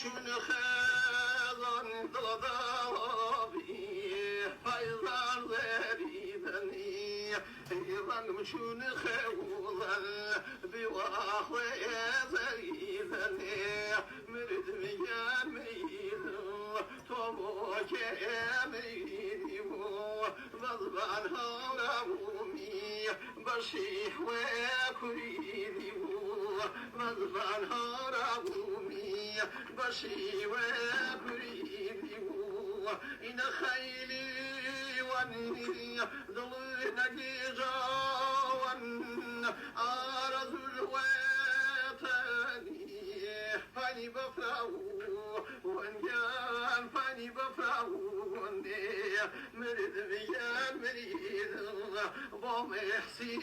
چون خزان دادابی فیضان زریدنی ایوان چون خزان بیواخوی زریدنی مرد میگن میدو تو موکه میدیو وزبان ها رمومی بشیح و کریدیو وزبان ها رمومی بشیح و کریدیو این خیلی ونی دل نگیجان آرزو الوطنی فانی بفراو ونگان فانی بفراو مرد میان مرید با محسی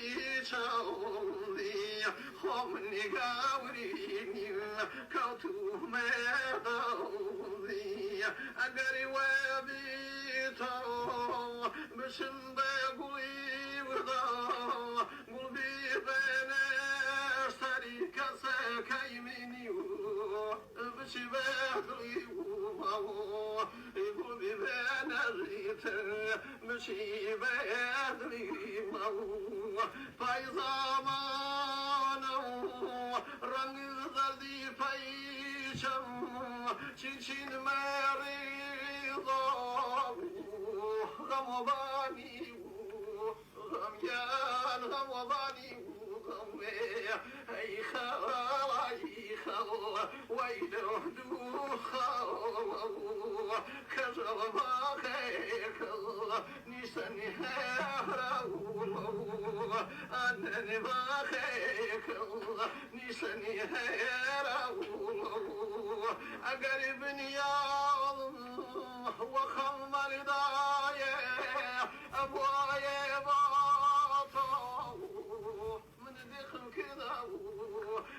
چاولی خم نگاوری کاتو مدولی اگر وابی تو بشم بگوی ودا قلبی بنش سری کسه کیمینیو بشی بگوی قلبی بنش مشي بأدري مو في زمانه رنگ زردی پیشم چین مریضا غم و بانی غم یان غم و بانی غم ای خوا ای خوا ویلو دو خوا کجا ما خیک نیسانی هراو آننی ما خیک نیسانی هراو اگر بنیام و خمر دایه ابوای باطو من دخل كذا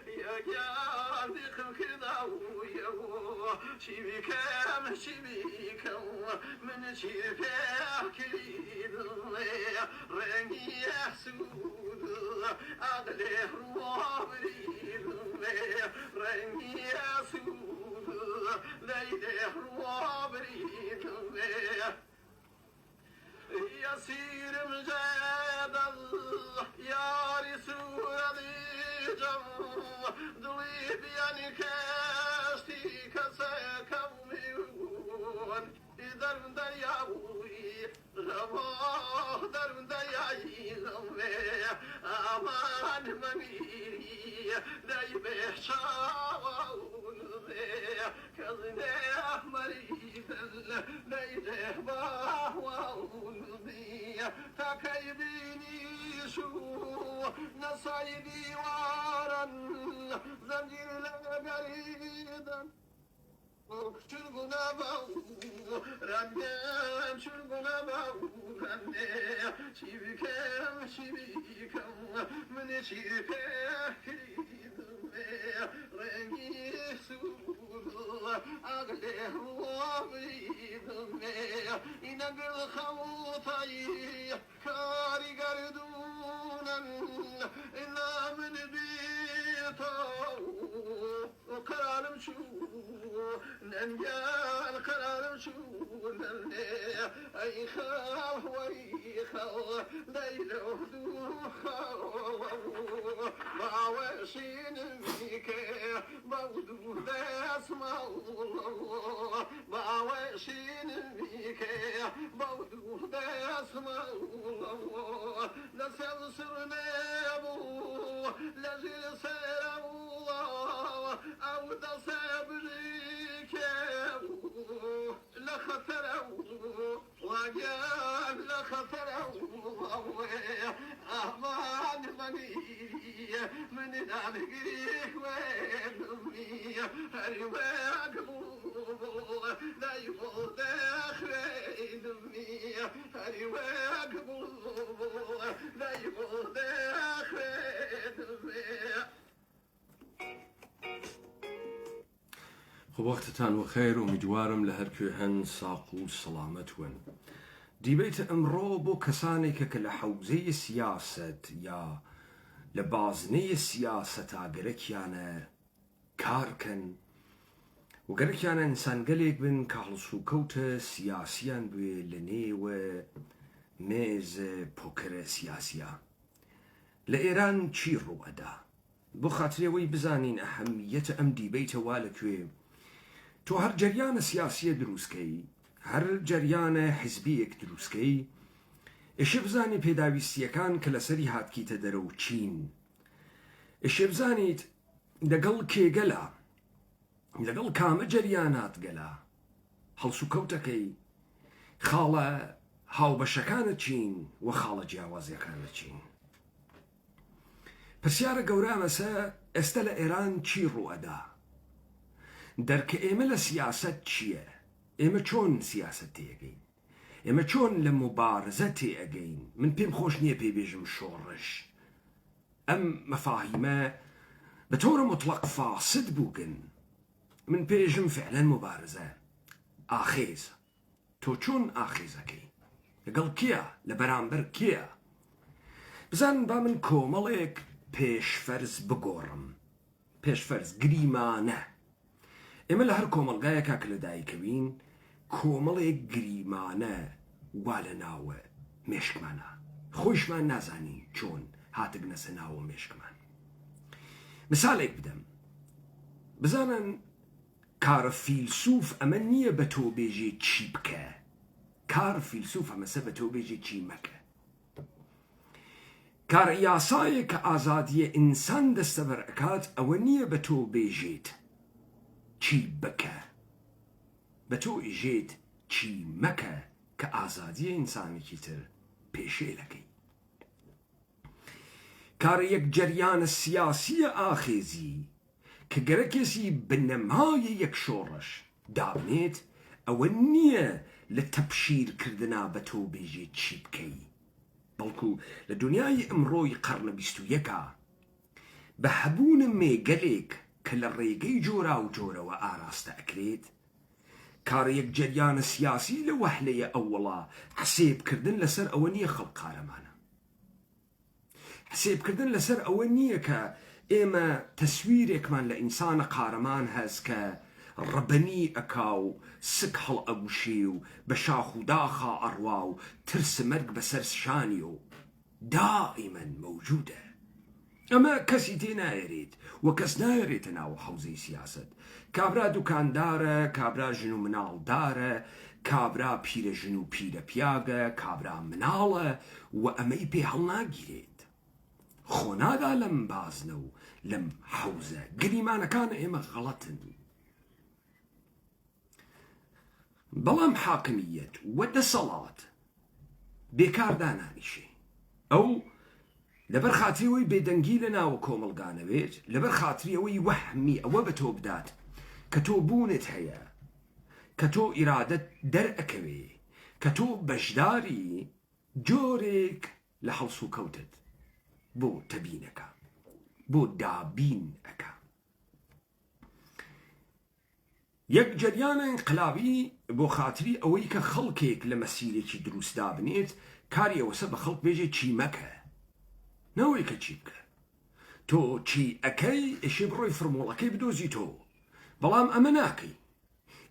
يا جان دخل كذا يا شبيكم شبيكم من شبيك كريد رني سود أغلى روابريد رني سود ليلة روابريد يسير مجادل يا رسول الجم دلي بياني كاشتي كسكمون إذا درياوي رماه در درياي غمي أمان مني داي بحشاون كذني مريد ليله باهوون تكيبيني شو نصايدي وارا زنجير لقريدا شرقنا باو رنجام شرقنا باو رنجام شبكم شبكم من شبكم رنجي سود أغلى وابيد إن قل خوطي كاري قردونا إلا من بيته وقرارم شو ننجال قرارم شو أي خال وي خال ليلة ودوخال ما وشين بيك بودو اسمع الله ما وشين بيك بودو اسمع الله لسل سرنابو لجل سيرو أو تصبريك لخطرو وجال لخطرو أمان مني من الأنقريك وينمي هرواك بول لا يفوت أخرين مي هرواك بول لا يفوت أخرين مي. خب وقتتان وخير ومجوارم لهركوهن ساقو سلامتون دیبیت امرو بو کسانێکە کە لە حەوزەی سیاست یا لە بازنەی سیاسەتا گەرەکیانە کارکەن وگەرەکیانە ئینسانگەلێک بن کە هەڵسوکەوتە سیاسیان بوێ لە نێوە مێزە پۆکەرە سیاسیە لە ئێران چی ڕوئەدا بۆ خاترەوەی بزانین ئەهەمیەتە ئەم دیبەیتەوا لەکوێ تۆ هەر جەریانە سیاسیە دروستکەی هەر جەریانە حیزبیەک دروستکەی ئێشێ بزانی پێداویستیەکان کە لەسەری هاتکیتە دەرە و چین ئێشێ بزانیت لەگەڵ کێگەلا لەگەڵ کامە جەریانات گەلا هەڵسوکەوتەکەی خاڵە هاوبەشەکانە چین و خاڵە جیاوازیەکانە چین پرسیارە گەورامەسە ئێستا لە ئێران چی ڕوئەدا دەرکە ئێمە لە سیاست چییە ئێمە چۆن سیاست تێگەین ئێمە چۆن لە مبارزە تێئەگەین من پێم خۆش نییە پێبێژم شۆڕش ئەم مەفاهیمە بە تۆرە مطلق فاسد بووگن من پێژم فعلا مبارزە ئاخێز تۆ چۆن ئاخێزەکەی لەگەڵ کێە لە بەرامبەر کێە بزان با من کۆمەڵێک پێشفەرز بگۆڕم پێشفەرز گریمانە ئێمە لە هەر کۆمەڵگایەکە کە لەدایکەوین کۆمەڵێک گریمانە وا لە ناوە مێشکمانە خۆشمان نازانی چۆن هاتگنە سە ناوە مێشکمان مثالێک بدەم بزانن کارە فیلسوف ئەمە نییە بە تۆ بێژێ چی بکە کار فیلسوف ئەمەسە بە تۆ بێژێ چی مەکە کارە یاسایە کە ئازادیە ئینسان دەستەبەر ئەکات ئەوە نییە بە تۆ بێژێت چی بکە بە تۆ ئیژێت چی مەکە کە ئازادیە ئینسانێکی تر پێشێلەکەی کارە یەک جەریانە سیاسیە ئاخێزی کە گەرە کەسی بنەمای یەک شۆڕش دابنێت ئەوە نییە لە تەبشیرکردنا بە تۆ بێژێت چی بکەی بەڵکو لە دنیای ئەمڕۆی قەرنە 21 بە هەبوونە مێگەلێک کە لە ڕێگەی جۆرا و جۆرەوە ئاراستە ئەکرێت کارە یەک جەریانە سیاسی لە وەهلەیە ئەووەڵا حسێبکردن لەسەر ئەوە نییە خەڵک قارەمانە حسێبکردن لەسەر ئەوە نییە کە ئێمە تەسویرێکمان لە ئینسانە قارەمان هەست کە ڕەبەنی ئەکا و سک هەڵ ئەگوشی و بە شاخ و داخا ئەڕوا و ترس مەرگ بەسەر شانی و دائیمەن مەوجودە ئەمە کەسی تێ نایەرێت و کەس نایەرێتە ناو حەوزەی سیاست کابرا دوکاندارە کابرا ژن و مناڵدارە کابرا پیرە ژن و پیرە پیاگە کابرا مناڵە و ئەمەی پێ هەڵ ناگیرێت خۆنادا لەم بازنە و لەم حەوزە گریمانەکان ئێمە غەڵەتن بەڵام حاکمیەت و دەسەڵات بێکاردانانیشێ ئەو لەبەر خاتریەوەی بێدەنگی لە ناوە کۆمەڵگانەوێت لەبەر خاتریەوەی وەهمی ئەوە بە تۆ بدات کە تۆ بوونت هەیە کە تۆ ئیرادەت دەرئەکەوێ کە تۆ بەشداری جۆرێک لە هەڵس و کەوتت بۆ تەبینەکە بۆ دابین ئەکە یەک جەریانە ئینقلابی بۆ خاتری ئەوەی کە خەڵکێک لە مەسیرێکی دروستدا بنێت کاری ئەوەسە بە خەڵک بێژێ چی مەکە نەوەی کە چی بکە تۆ چی ئەەکەی ئێشێ بڕۆی فرمۆڵەکەی بدۆزی تۆ بەڵام ئەمە ناکەی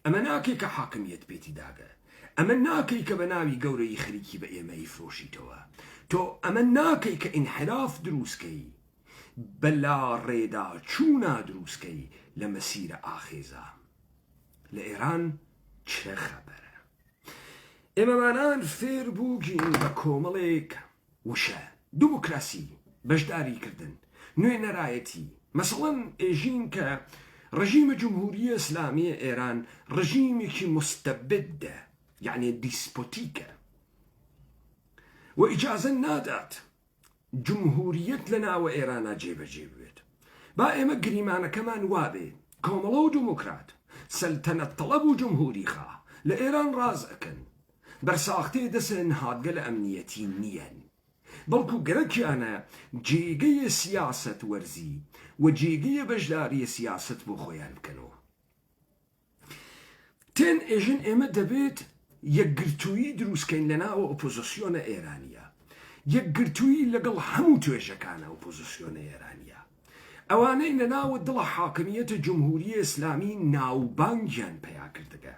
ئەمە ناکەی کە حاکمیەت پێتی داگە ئەمە ناکەی کە بە ناوی گەورەی خەریکی بە ئێمەی فرۆشیتەوە تۆ ئەمە ناکەی کە ئینحراف دروستکەی بەلا ڕێدا چوونا دروستکەی لە مەسیرە ئاخێزە لە ئێران چه خەبەرە ئێمەمانان فێر بووگین بە کۆمەڵێک وشە دیموکراسی بەشداریکردن نوێنەرایەتی مەسەڵەن ئێژین کە ڕژیمە جمهوریە ئیسلامیە ئێران ڕژیمێکی مستەبدە یعنی دیسپۆتیکە و ئیجازە نادات جمهوریەت لە ناوە ئێرانە جێبەجێ بوێت با ئێمە گریمانەکەمان وابێ کۆمەڵە و دیموکرات سەلتەنەت تەڵەب و جمهوری خوا لە ئێران ڕاز ئەکەن بەرساختێ دەسن هاتگە لە ئەمنیەتی نیەن بەڵکو گەرەکیانە جێگەیە سیاست وەرزی و جێگەیە بەشداریە سیاست بۆ خۆیان بکەنەوە تێن ئێژن ئێمە دەبێت یەکگرتووی دروستکەین لە ناوە ئۆپۆزیسیۆنە ئێرانیە یەکگرتووی لەگەڵ هەموو توێژەکانە ئۆپۆزیسیۆنە ئێرانیە ئەوانەی لەناوە دڵە حاکمیەتە جمهوریە ئیسلامی ناوبانگیان پیا کردگە،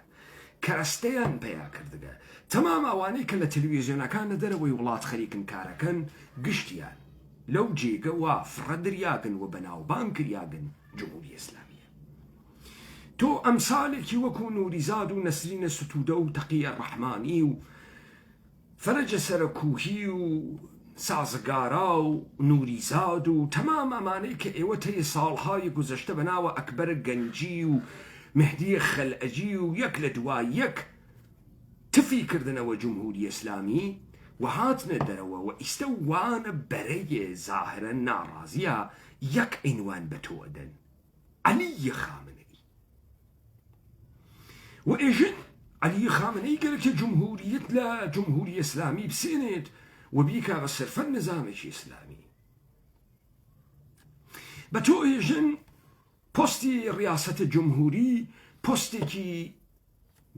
کەرەستەیان پیا کردگە. تەمام ئەوانەی کە لە تەلەڤیزیۆنەکانە دەرەوەی وڵات خەریکن کارەکەن گشتیان لەو جێگە وا فڕە دەریاگن و بەناوبانگ کریاگن جمهوری ئیسلامیە. تۆ ئەمسالێکی وەکو نوریزاد و نەسرینە ستوودە و تەقیە ڕەحمانی و فەرەجە سەرەکوهی و سازگارا و نوریزاد و تەمام ئەمانەی کە ئێوە تەیە ساڵهای گوزەشتە بەناوە ئەکبەر گەنجی و مهدی خەلئەجی و یەک لە دوای یەک تفی کردنەوە جمهوری ئیسلامی و هاتنە دەرەوە و ئیستە وانە بەرەیە زاهرە ناڕازیە یەک عنوان بە تۆ ئەدەن: عەلی خامنەئی. و ئێژن عەلی خامنەئی گەرەکە جمهوریت لە جمهوری ئیسلامی بسێنێت و بیکا بە سەرفەر نظامێکی ئیسلامی. بە تۆ ئێژن پۆستی ڕیاسەتە جمهوری پۆستێکی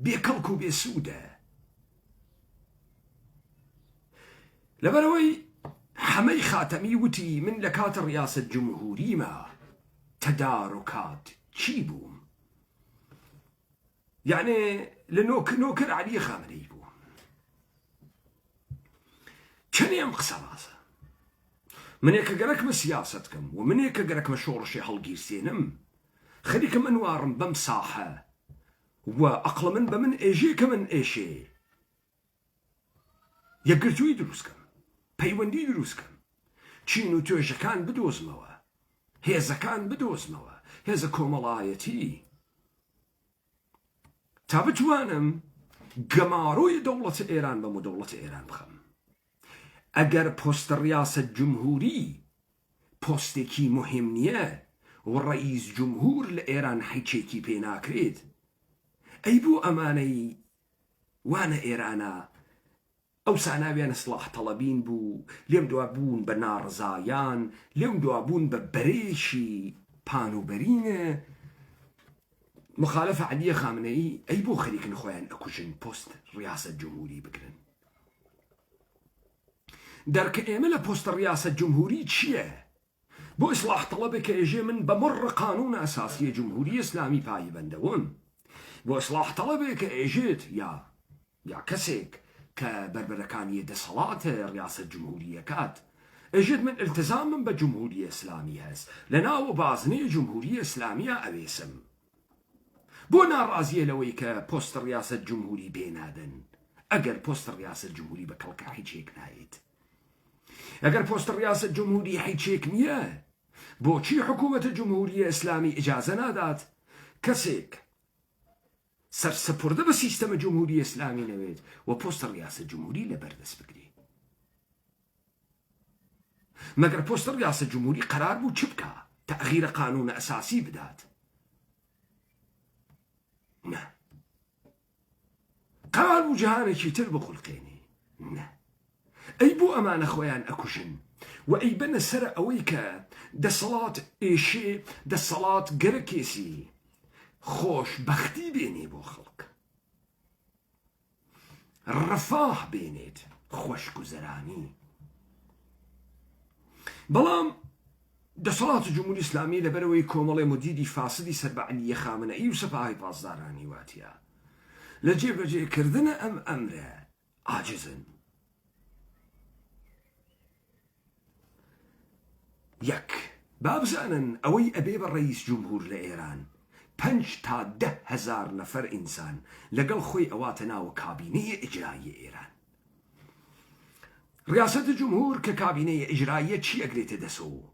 بێکەڵک و بێسوودە، لەبەرەوەی حەمەی خاتەمی وتی من لە کاتە ڕیاسەت جمهوریمە تەدارۆکات چی بووم، یعنی لە نۆکر عەلی خامنەئی بوو. چەنێ ئەم قسە ڕاستە؟ منێکە گەرەکمە سیاست کەم و منێکە گەرەکمە شۆڕشی هەڵگیرسێنم خەریکە من وارم بەم ساحە و ئەقڵە من بە من ئێژێ کە من ئێشێ یەکگرتووی دروستکەم، پەیوەندی دروستکەم، چین و توێژەکان بدۆزمەوە، هێزەکان بدۆزمەوە، هێزە کۆمەڵایەتی، تا بتوانم گەماڕۆی دەوڵەتە ئێران بەم و دەوڵەتە ئێران بخەم. ئەگەر پۆستە ڕیاسەت جمهوری پۆستێکی مهم نییە و ڕئیس جمهور لە ئێران حیچێکی پێ ناکرێت، ئەی بۆ ئەمانەی وانە ئێرانە ئەو ساناویان ئیسلاح تەڵەبین بوو، لێم دوا بوون بە ناڕزایان، لێم دوا بوون بە بەرێشی پانوبەرینە مخالفە عەلی خامنەئی، ئەی بۆ خەریکن خۆیان ئەکوژن پۆست ڕیاسەت جمهوری بگرن. دەرکە ئێمە لە پۆستە ڕیاسەت جمهوری چییە؟ بۆ ئیسلاح تەڵەبێک کە ئێژێ من بە مڕ قانون ئەساسیە جمهوری ئیسلامی پایبەندەوەم، بۆ ئیسلاح تەڵەبێک کە ئێژێت یا کەسێک کە بربەرەکانی دەسەڵاتە ڕیاسەت جمهوریەکات ئێژێت من التزامم بە جمهوری ئیسلامی هەست، لە ناوە بازنەی جمهوری ئیسلامیە ئەوێسم. بۆ ناڕازیە لەوەی کە پۆستە ڕیاسەت جمهوری بێنادەن، ئەگەر پۆستە ڕیاسەت جمهوری بە کەڵکە هیچێک نایێت. ئەگەر پۆستە ڕیاسەت جمهوری هیچێک نییە، بۆچی حکوومەتە جمهوری ئیسلامی ئیجازە نادات کەسێک سەرسەپوردە بە سیستەمە جمهوری ئیسلامی نەوێت و پۆستە ڕیاسەت جمهوری لەبەردەست بگرێت؟ مەگەر پۆستە ڕیاسەت جمهوری قەرار بوو چ بکە؟ تەغییرە قانونە ئەساسی بدات؟ نه. قەرار بوو جەهانێکی تر بخولقێنێ؟ نه. ئەی بۆ ئەمانە خۆیان ئەکوژن و ئەی بەنە سەر ئەوەی کە دەسەڵات ئێشێ دەسەڵات گەرەکێسی خۆشبەختی بێنێ بۆ خەڵک، ڕەفاه بێنێت، خۆشگوزەرانی. بەڵام دەسەڵات جمهوری ئیسلامی لەبەرەوەی کۆمەڵێ مدیری فاسدی سەر بە عەلی خامنەئی و سەپاهی پاسدارانی واتیە لە جێبەجێکردنە ئەم ئەمرە عاجزن. یەک، با بزانن ئەوەی ئەبێ بە ڕئیس جمهور لە ئێران 5 تا 10,000 نەفەر ئینسان لەگەڵ خۆی ئەواتە ناوە کابینەیە ئیجراییە ئێران. ڕیاسەتە جمهور کە کابینەیە ئیجراییە چی ئەگرێتە دەسەوە؟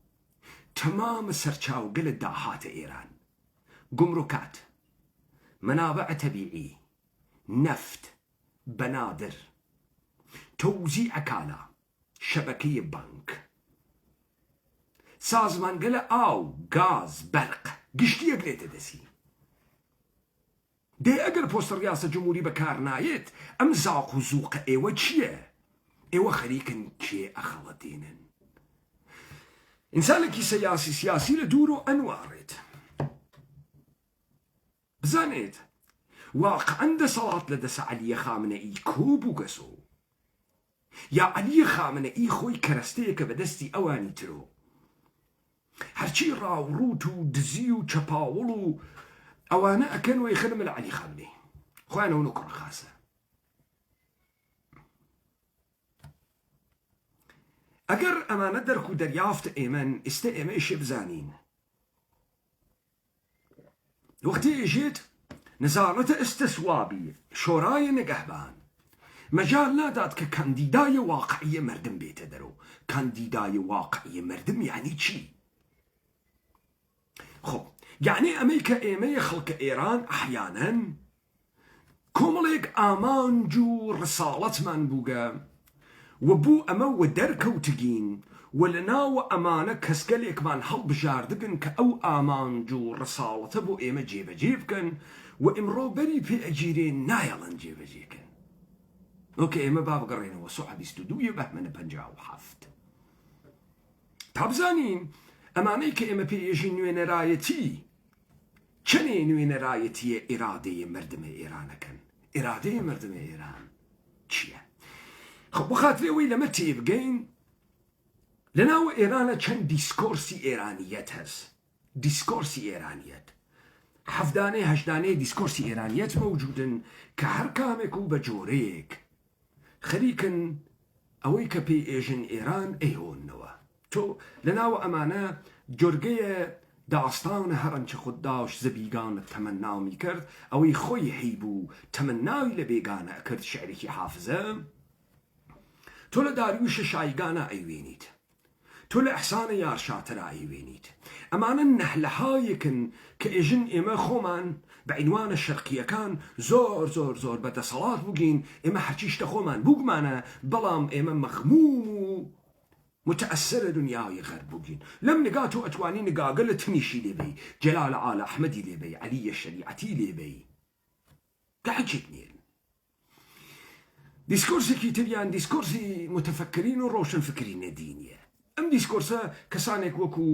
تەمامە سەرچاوگەلە داهاتە ئێران، گومڕوکات، منابع تەبیعی، نەفت، بەنادر، تەوزیع کالا، شەبەکەی بانک، سازمانگەلە ئاو، گاز، بەرق، گشتی ئەگرێتە دەسی. دێ ئەگەر پۆستە ڕیاسەت جمهوری بەکار نایێت، ئەم زاق و زووقە ئێوە چییە؟ ئێوە خەریکن کێ ئەخەڵەتێنن؟ ئینسانێکی سیاسی لە دوور و ئەنوارێت بزانێت واقعەن دەسەڵات لە دەسە عەلی خامنەئی کۆ بوو گەسۆ، یا عەلی خامنەئی خۆی کەرەستەیەکە بەدەستی ئەوانی ترۆ هەرچی ڕاوڕوت و دزی و چەپاوڵ و ئەوانە ئەکەن وەی خەنمە لە عەلی خەمنەی خۆیانەوە نوکڕ خاسە. ئەگەر ئەمانە دەرک و دەریافتە ئێمەن ئێستا ئێمە ئێشێ بزانین وەختی ئێژێت نزارەتە ئەستەسوابی شۆرایە نەگەهبان مەجال نادات کە کاندیدای واقعیە مردم بێتە دەرەوە. کاندیدای واقعیە مردم یعنی چی؟ خۆ یعنی ئەمەی کە ئێمەیە خەڵکە ئێران ئەحیانەن کۆمەڵێک ئامانج و ڕساڵەتمان بووگە و بوو ئەمە وە دەرکەوتگین و لە ناوە ئەمانە کەسگەلێکمان هەڵبژاردگن کە ئەو ئامانج و ڕساڵەتە بۆ ئێمە جێبەجێ بکەن و ئیمڕۆ بەری پێ ئەگیرێن نایەڵەن جێبەجێکن. ئۆکە ئێمە با بگەڕێنەوە سوحە 22 بەهمەنە 57 تا بزانین ئەمانەی کە ئێمە پێێژی نوێنەرایەتی چەنێ نوێنەرایەتیە ئێرادەیە مردمە ئێرانەکەن. ئێرادەیە مردمە ئێران چییە؟ خب بخاترەوەی لەمە تێبگەین لەناوە ئێرانە چەند دیسکۆرسی ئێرانیەت هەست. دیسکۆرسی ئێرانیەت حەفدانەی هەشدانەی دیسکۆرسی ئێرانیەت مەوجودن کە هەر کامێک و بە جۆرەیەک خەریکن ئەوەی کە پێی ئێژن ئێران ئەیهۆنەوە. تۆ لەناوە ئەمانە جۆرگەیە داستانە هەرەنچە خودداش زەبیگانە تەمەنامی کرد ئەوەی خۆی هەیبوو تەمەناوی لە بێگانە ئەکرد شعرێکی حافزە. تۆ لە داریوشە شایگانە ئەیوێنیت، تۆ لە ئەحسانە یارشاترە ئەیوێنیت. ئەمانە نەحلەهایەکن کە ئێژن ئێمە خۆمان بە عینوانە شەرقیەکان زۆر زۆر زۆر بەدەسەڵات بووگین، ئێمە هەرچی شتە خۆمان بووگمانە بەڵام ئێمە مەخموم و متأثرە دنیای غەرب بووگین. لەم نگا تۆ ئەتوانی نگاگە لە تنیشی لێبەی، جەلالە ئالە ئەحمەدی لێبەی، عەلیە شەریعەتی لێبەی کە حەجێک نیە. دیسکۆرسێکی تریان دیسکۆرسی متفەکرین و ڕۆشنفکرینە دینیە. ئەم دیسکۆرسە کەسانێک وەکو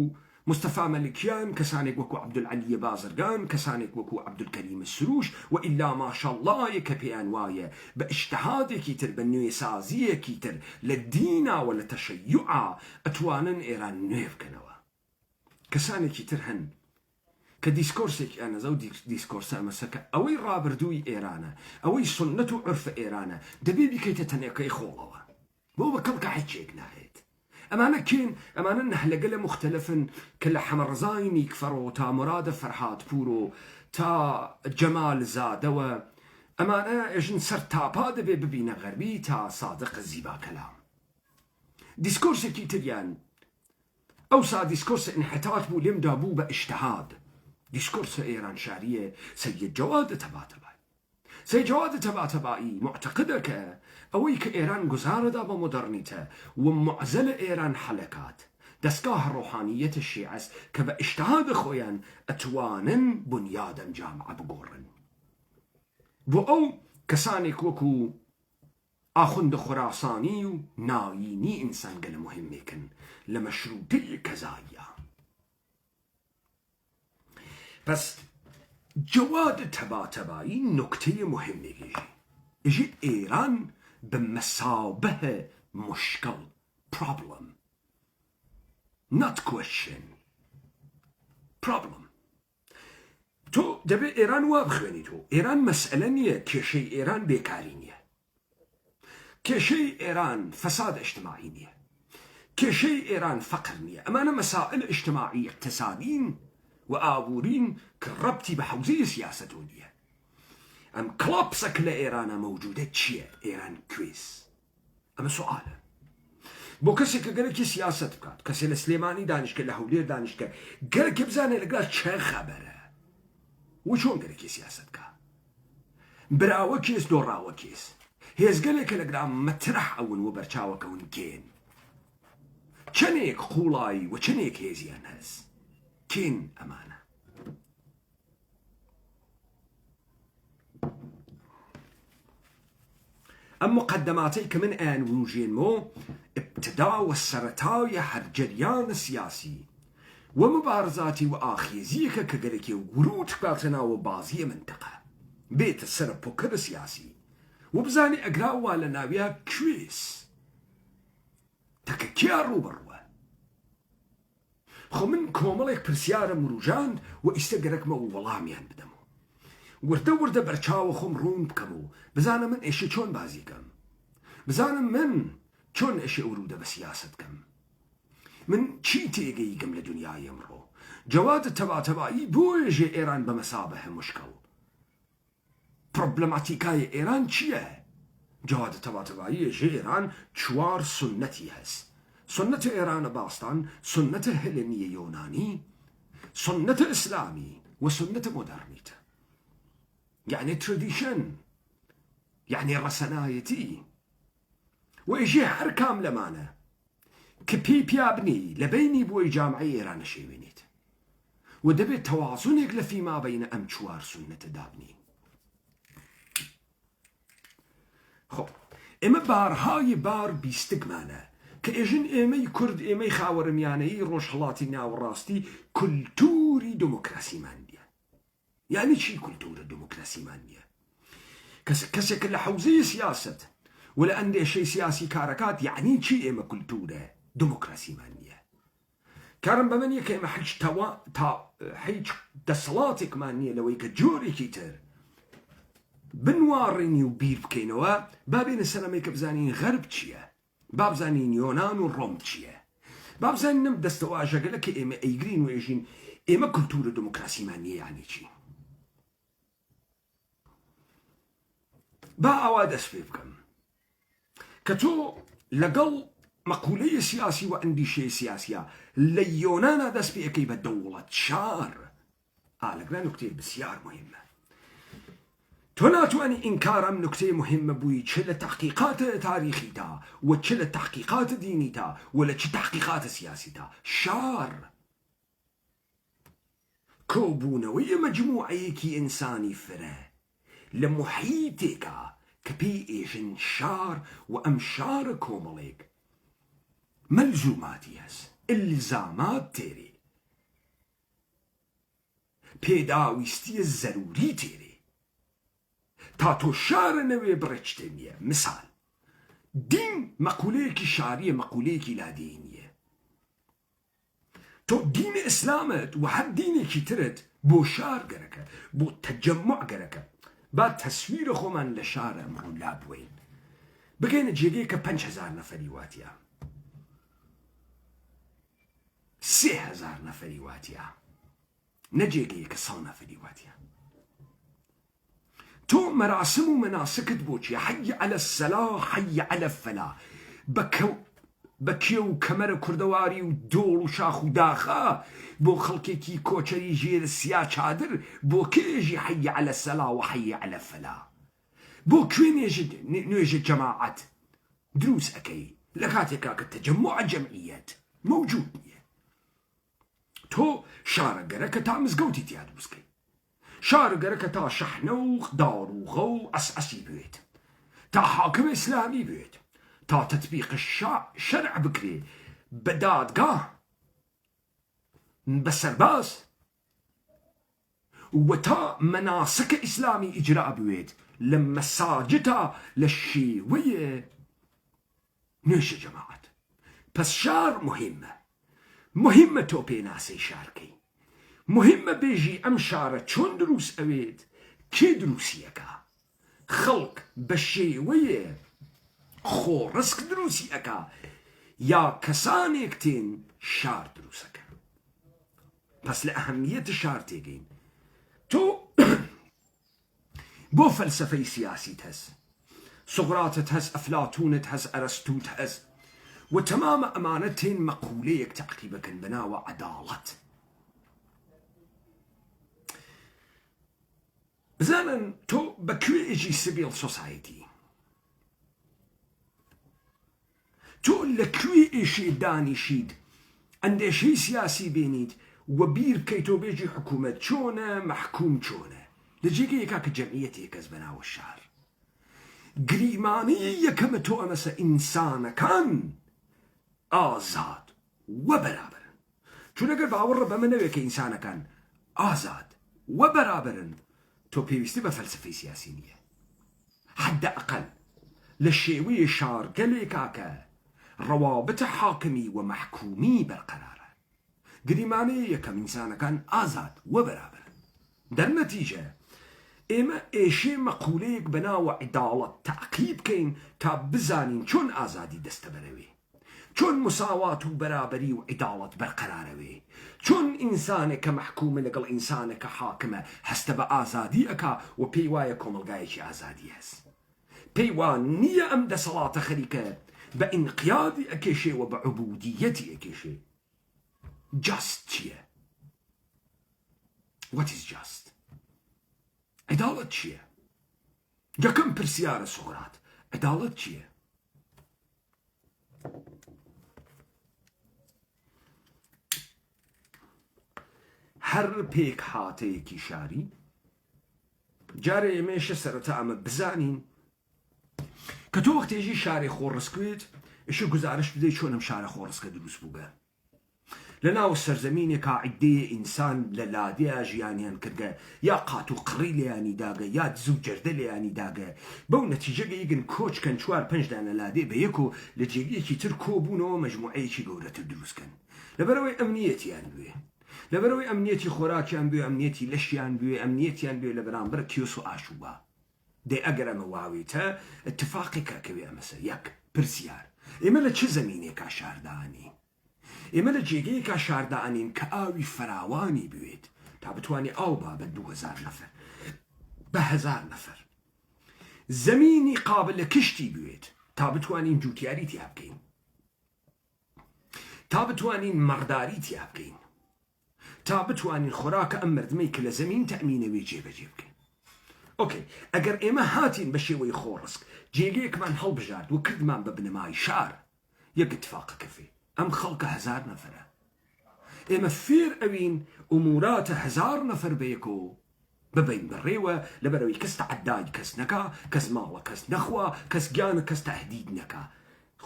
مستەفا مەلیکیان، کەسانێک وەکو عەبدولعەلی بازرگان، کەسانێک وەکو عەبدولکەریم سروش و ئیلا ماشەڵڵایە کە پێیان وایە بە ئیجتیهادێکی تر بە نوێسازیەکی تر لە دیناوە لە تەشەیوعا ئەتوانن ئێران نوێ بکەنەوە. کەسانێکی تر هەن کە دیسکۆرسێکی ئەنەزە و دیسکۆرسە ئەمەسەکە ئەوەی ڕابردووی ئێرانە، ئەوەی سنەت و عرفە ئێرانە دەبێ بیکەیتە تەنێکەی خۆڵەوە بۆ بە کەڵکە هیچێک نایێت. ئەمانە کێن؟ ئەمانە نەحلەگەلە مختلفن کە لە حەمەڕزای نیکفەڕۆ تا مرادە فەرهادپوورۆ تا جەمال زادەوە ئەمانە ئێژن سەر تاپا دەبێ ببینە غەربی تا سادق زیبا کەلام. دیسکۆرسێکی تریان ئەوسا دیسکۆرسە انحتاط بوو لێمدا بوو بە ئیجتیهاد. دیسکۆرسە ئێران شاریە سەید جەواد تەباتەبایی. سەید جەواد تەباتەبایی معتەقدە کە ئەوەی کە ئێران گوزارەدا بە مۆدەرنیتە و معزەلە ئێران حەلەکات دەستگاه ڕۆحانیەتە شیعەس کە بە ئیجتیهاد خۆیان ئەتوانن بنیادەم جامعە بگۆڕن. بۆ ئەو کەسانێک وەکو ئاخوندە خوراسانی و ناوینی ئینسان گەلە مهمێکن لە مەشروطەی کەزاییە. پس جەواد تەباتەبایی نکتەی مهمێکی ئێژێ ئێران بمثابه مشكل problem not question problem. تۆ دەبێ ئێران وا بخوێنیتەوە ئێران مەسئلە نییە، کێشەی ئێران بێکاری نییە، کێشەی ئێران فەساد اجتماعی نییە، کێشەی ئێران فەقر نییە. ئەمانە مەسائل اجتماعی اقتصادین و ئابوورین کە ڕەبتی بە حەوزەی سیاسەتۆ نییە. ئەم کڵاپسەک لە ئێرانە مەوجودە چییە؟ ئێران کوێز؟ ئەمە سوالە بۆ کەسێک کە گەرەکی سیاست بکات، کەسێ لە سلێمانی دانیشکە لە هەولێر دانیشکە گەرەکە بزانێت لەگەڵ چه خەبەرە و چۆن گەرەکی سیاست بکە. براوە کێس دۆڕاوە کێس هێزگەلێکە لەگرام مەترەح ئەون و بەرچاوەکەون کێن چەندێک قوڵایی و چەندێک هێزیان هەست کێن ئەمانە. ئەم مقدماتەی کە من ئەیان وروژێنمۆ ابتدا و سەرەتای هەر جەریانە سیاسی و مبارزاتی و ئاخێزیەکە کە گەرەکێ و گروت بکاتەناوە بازیە منتەقە بێتە سەرە پۆکەرە سیاسی و بزانێ ئەگراوە لە ناویە کوێس تەکە کیا ڕوبڕوە. خۆ من کۆمەڵێک پرسیارە مروژاند و ئیستا گەرەکمە و وەڵامیان بدەم وردە وردە بەرچاوە خۆم ڕوون بکەم و بزانم من ئێشە چۆن بازیکەم بزانم من چۆن ئێشە ئەوروودە بە سیاست بکەم من چی تێگەیگەم لە دنیای ئەمڕۆ جەواد تەباتەبایی بۆیەژێ ئێران بە مەسابە مشکڵ پرۆبلەماتیکای ئێران چییە جەواد تەباتەبایی ژێ ئێران چوار سنەتی هەست سنەتە ئێرانە باستان سنەتە هەلێنیە یۆنانی سنەتە ئیسلامی و سنەتە مۆدەرنیتە یعنی تردیشن یعنی ڕەسەنایەتی و ئێژێ هەر کام لەمانە کە پێی پیابنی لە بینی بۆی جامعەی ئێرانە شێوێنێت و دەبێت تەوازونێک لە فیما بینە ئەم چوار سنەتە دابنی خۆ ئێمە بارهای بار بیستگمانە کە ئێژن ئێمەی کورد ئێمەی خاوەرمیانەی ڕۆژهەڵاتی ناوەڕاستی کولتوری دموکراسیمان نییە یعنی چی کولتورە دموکراسیمان نییە کەسێک لە حوزەی سیاست و لە ئەندێشەی سیاسی کارەکات یعنی چی ئێمە کولتورە دموکراسیمان نییە کارم بە منیە کە ئێمە هیچ دەسەڵاتێکمان نییە لەوەی کە جۆرێکی تر بنواڕێنی و بیر بکەینەوە بابێنە سەرەمەی کە بزانین غەرب چییە بابزانین یۆنان و ڕۆم چییە بابزانینم دەستەوە ئاژەگەلە کە ئێمە ئەیگرین و ئێژین ئێمە کولتورە دموکراسیمان نییە یعنی چی با ئەوا دەست پێ بکەم کە تۆ لەگەڵ مەقولەی سیاسی و ئەندیشەی سیاسیە لە یۆنانە دەست پێ ئەەکەی بە دەوڵەت شار لەگرا نوکتەی بسیار مهمە تۆ ناتوانانی ئینکارم نکتەی مهمە بووی چ لە تحقیقاتە تاریخی تا و چ لە تحقیقاتە دینی تا و لە چ تحقیقاتە سیاسی تا شار کۆبوونەوەی مەجموعەیەکی ئینسانی فرە لە محیتێکە کە پێی ئێژن شار و ئەم شارە کۆمەڵێک مەلزوماتی هەست ئیلزامات تێرێ پێداویستیە زەروری تێرێ تا تۆ شارە نەوێ بڕێچتە نییە مثال دین مەقولەیەکی شاریە مەقولەیەکی لادینیە تۆ دین ئیسلامت و هەر دینێکی ترت بۆ شار گەرەکە بۆ تەجەموع گەرەکە با تەسویرە خۆمان لە شارە ئەمڕۆ لابووین بگەینە جێگەی کە 5,000 نەفەری واتیە 3,000 نەفەری واتیە نەجێگەیە کە 100 نەفەری واتیە تۆ مەراسم و مەناسکت بۆ چیە حەی عەلە السەلا حەی عەلە الفەلا بە کێ و کەمەرە کوردەواری و دۆڵ و شاخ و داخە بۆ خەڵکێکی کۆچەری ژێرە سیا چادر بۆ کێژی حەی عەلە السەلا و حەی عەلە الفەلا بۆ کوێ نوێژە جەماعەت دروست ئەەکەی لە کاتێکا کە تەجەموعە جەمعیەت مەوجود نییە تۆ شارەگەرەکە تا مزگەوتی تیا دروستکەی شارەگەرەکە تا شەحنە و داڕوغە و ئەسعەسی بوێت تا حاکم ئیسلامی بوێت تا تطبیق شرع بکرێ بە دادگاه بە سەرباز و تا مەناسکە ئیسلامی ئیجرا بوێت لە مەساجدە لە شێوەیە نوێژە جەماعەت پس شار مهمە تۆ پێناسەی شارکەی مهمە بێژی ئەم شارە چۆن دروست ئەوێت کێ دروستیەکە خەڵک بە شێوەیە خۆڕسک دروستی ئەکا یا کەسانێک تێن شار دروستەکە پس لە ئەهەمیەتە شار تێگەین تۆ بۆ فەلسەفەی سیاسیت هەست سقراتت هەست ئەفلاتونت هەست ئەرەستوت هەست و تەمامە ئەمانە تێن مەقولەیەک تەعقیبەکەن بەناوە عەداڵەت بزانن تۆ بەکوێ ئێژی سیڤیل سۆسایەتی تۆ لەکوێ ئێشێ دانیشید ئەندێشەی سیاسی بینیت و بیر بکەیتۆ بێژی حکوومەت چۆنە مەحکوم چۆنە لە جێگەیەکا کە جەمعیەتێک کەس بەناوە شار گریمانەی یەکەمە تۆ ئەمەسە ئینسانەکان ئازاد وە بەرابەرن چون ئەگەر باوەڕە بەمە نەوێت کە ئینسانەکان ئازاد وە بەرابەرن تۆ پێویستی بە فەلسفەی سیاسی نییە حەدە ئەقەل لە شێوەیە شارگەلێکا کە ڕەوابەتە حاکمی و مەحکومی بەرقەرارە گریمانەیە یەکەم ئینسانەکان ئازاد وە بەرابەر دەرنەتیجە ئێمە ئێشێ مەقولەیەک بەناوە عیداڵەت تەعقیب بکەین تا بزانین چۆن ئازادی دەستە بەرەوێ چۆن مساوات و بەرابەری و عیداڵەت بەرقەرارەوێ چۆن ئینسانێک کە مەحکومە لەگەڵ ئینسانێک کە حاکمە هەستە بە ئازادی ئەکا و پێی وایە کۆمەلگایەکی ئازادی هەست پێی وان نییە ئەم دەسەڵاتە خەریکە بە ئینقیادی ئەکێشێوە بە عوبودیەتی ئەکێشێ just چییە؟ what is just؟ عدالت چییە؟ یەکەم پرسیارە سۆقرات عدالت چییە؟ هەر پێک هاتەیەکی شاری جارە ئێمەشە سەرەتا ئەمە بزانین کە تۆ وەختێژی شارێ خۆڕسکوێت ئشە گزارش بدەیت چۆن ئەم شارە خۆڕسکە دروست بووبە لە ناو سەرزەمینێکا عیدەیە ئینسان لە لادەیە ژیانیان کردە یا قات و قڕی لێیانی داگە یا دز و جەردە لێیانی داگە بەو نەتیجەگە یەگن کۆچکەن 4-5 لە لادێ بە یەک و لە جێگەیەکی تر کۆبوونەوە مەجموعەیەکی گەورەتر دروستکەن لەبەرەوەی ئەمنیەتیان بوێ لەبەرەوەی ئەمنیەتی خۆراکیان بوێ ئەمنیەتی لەشیان بوێ ئەمنیەتیان بوێ لە بەرامبەر کیۆس و ئاشوبا دێ ئەگەر ئەمە واوێتە اتفاقێکە کەوێ ئەمەسەر یەک پرسیار ئێمە لە چه زەمینێکا شاردانی ئێمە لە جێگەیەکا شاردانین کە ئاوی فراوانی بوێت تا بتوانێ ئاو با بە 2000 نەفەر بە 1000 نەفەر زەمینی قابل لە کشتی بوێت تا بتوانین جوتیاری تیا بکەین تا بتوانین مەڕداری تیا بکەین تا بتوانین خۆراکە ئەم مردمەی کە لە زەمین تەمینەوێ جێبەجێ بکەین ئۆکەی ئەگەر ئێمە هاتین بە شێوەی خۆڕسک جێگەیەکمان هەڵبژارد و کردمان بە بنەمای شار یەک اتفاقەکە فێ ئەم خەڵکە 1000 نەفەرە ئێمە فێر ئەوین ئوموراتە 1000 نەفەر بەیەکۆ ببین بڕێوە لەبەرەوەی کەس تەعەدای کەس نەکا کەس ماڵە کەس نەخوا کەس گیانە کەس تەهدید نەکا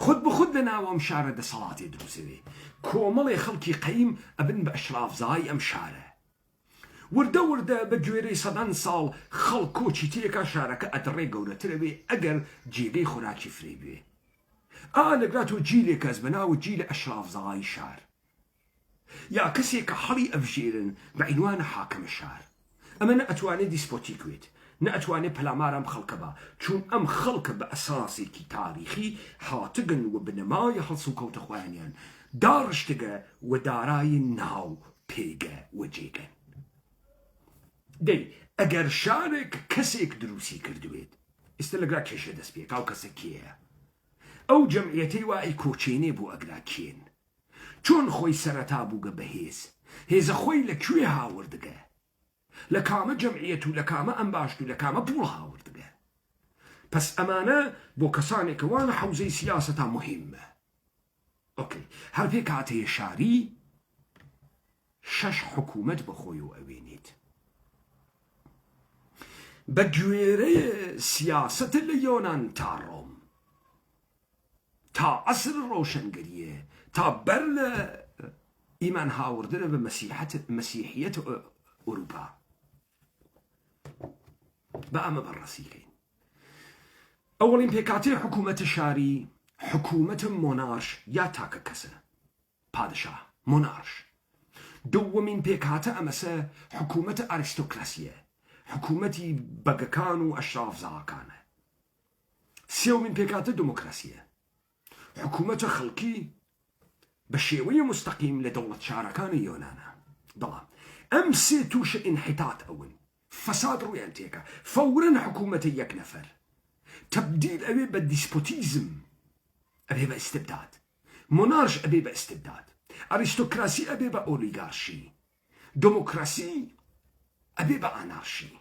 خود بخود لە ناو ئەم شارە دەسەڵاتێ دروستەوێ کۆمەڵێ خەڵکی قەیم ئەبن بە ئەشرافزای ئەم شارە وردە وردە بە گوێرەی سەدان ساڵ خەڵک کۆچی تێکا شارەکە ئەدڕێ گەورەترەوێ ئەگەر جێگەی خۆراکی فرێ بوێ لەگراتەوە جیلێ کەس بەناوە جیلە ئەشرافزای شار یا کەسێکە هەڵی ئەفژێرن بە عینوانە حاکەمە شار ئەمە نە ئەتوانێت دیسپۆتی کوێت نە ئەتوانێت پەلامار ئەم خەڵکە بە چون ئەم خەڵکە بە ئەساسێکی تاریخی هاتگن و بنەمای هەڵس و کەوتە خوایانیان داڕشتگە و دارای ناو پێگە و جێگەن دەی ئەگەر شارێک کەسێک دروستی کردوێت ئێستا لەگرا کێشە دەست پێک ئەو کەسە کێیە ئەو جەمعیەتەی وای کۆچێنێ بۆ ئەگرا کێن چۆن خۆی سەرەتا بووگە بەهێز هێزە خۆی لەکوێ هاوردگە لە کامە جەمعیەت و لە کامە ئەمباشت و لە کامە پوڵ هاوردگە پس ئەمانە بۆ کەسانێکەوانە حوزەی سیاسەتا مهمە ئۆکەی هەر پێک هاتەیە شاری 6 حکوومەت بەخۆی و ئەوێنێت بە گوێرەیە سیاسەتە لە یۆنان تا ڕۆم تا عەسر ڕۆشنگەریە تا بەر لە ئیمان هاوردنە بە مەسیحیەت ئەوروپا بە ئەمە بەڕەسیکەین ئەوەڵین پێکاتێ حکوومەتە شاری حکوومەتە مۆنارش یا تاکە کەسە پادشا مۆنارش دووەمین پێکاتە ئەمەسە حکوومەتە ئاریستۆکراسیە حکوومەتی بەگەکان و ئەشرافزاکانە سێومین پێکاتە دموکراسیە حکوومەتە خەڵکی بە شێوەیە مستەقیم لە دەوڵەت شارەکانی یۆنانە بەڵام ئەم سێ تووشە ئینحیتات ئەون فەساد ڕوویان تێکە فەورەن حکوومەتە یەک نەفەر تەبدیل ئەوێ بە دیسپۆتیزم ئەبێ بە ئیستبداد مۆنارش ئەبێ بە ئیستبداد ئاریستۆکراسی ئەبێ بە ئۆلیگارشی دموکراسی ئەبێ بە ئانارشی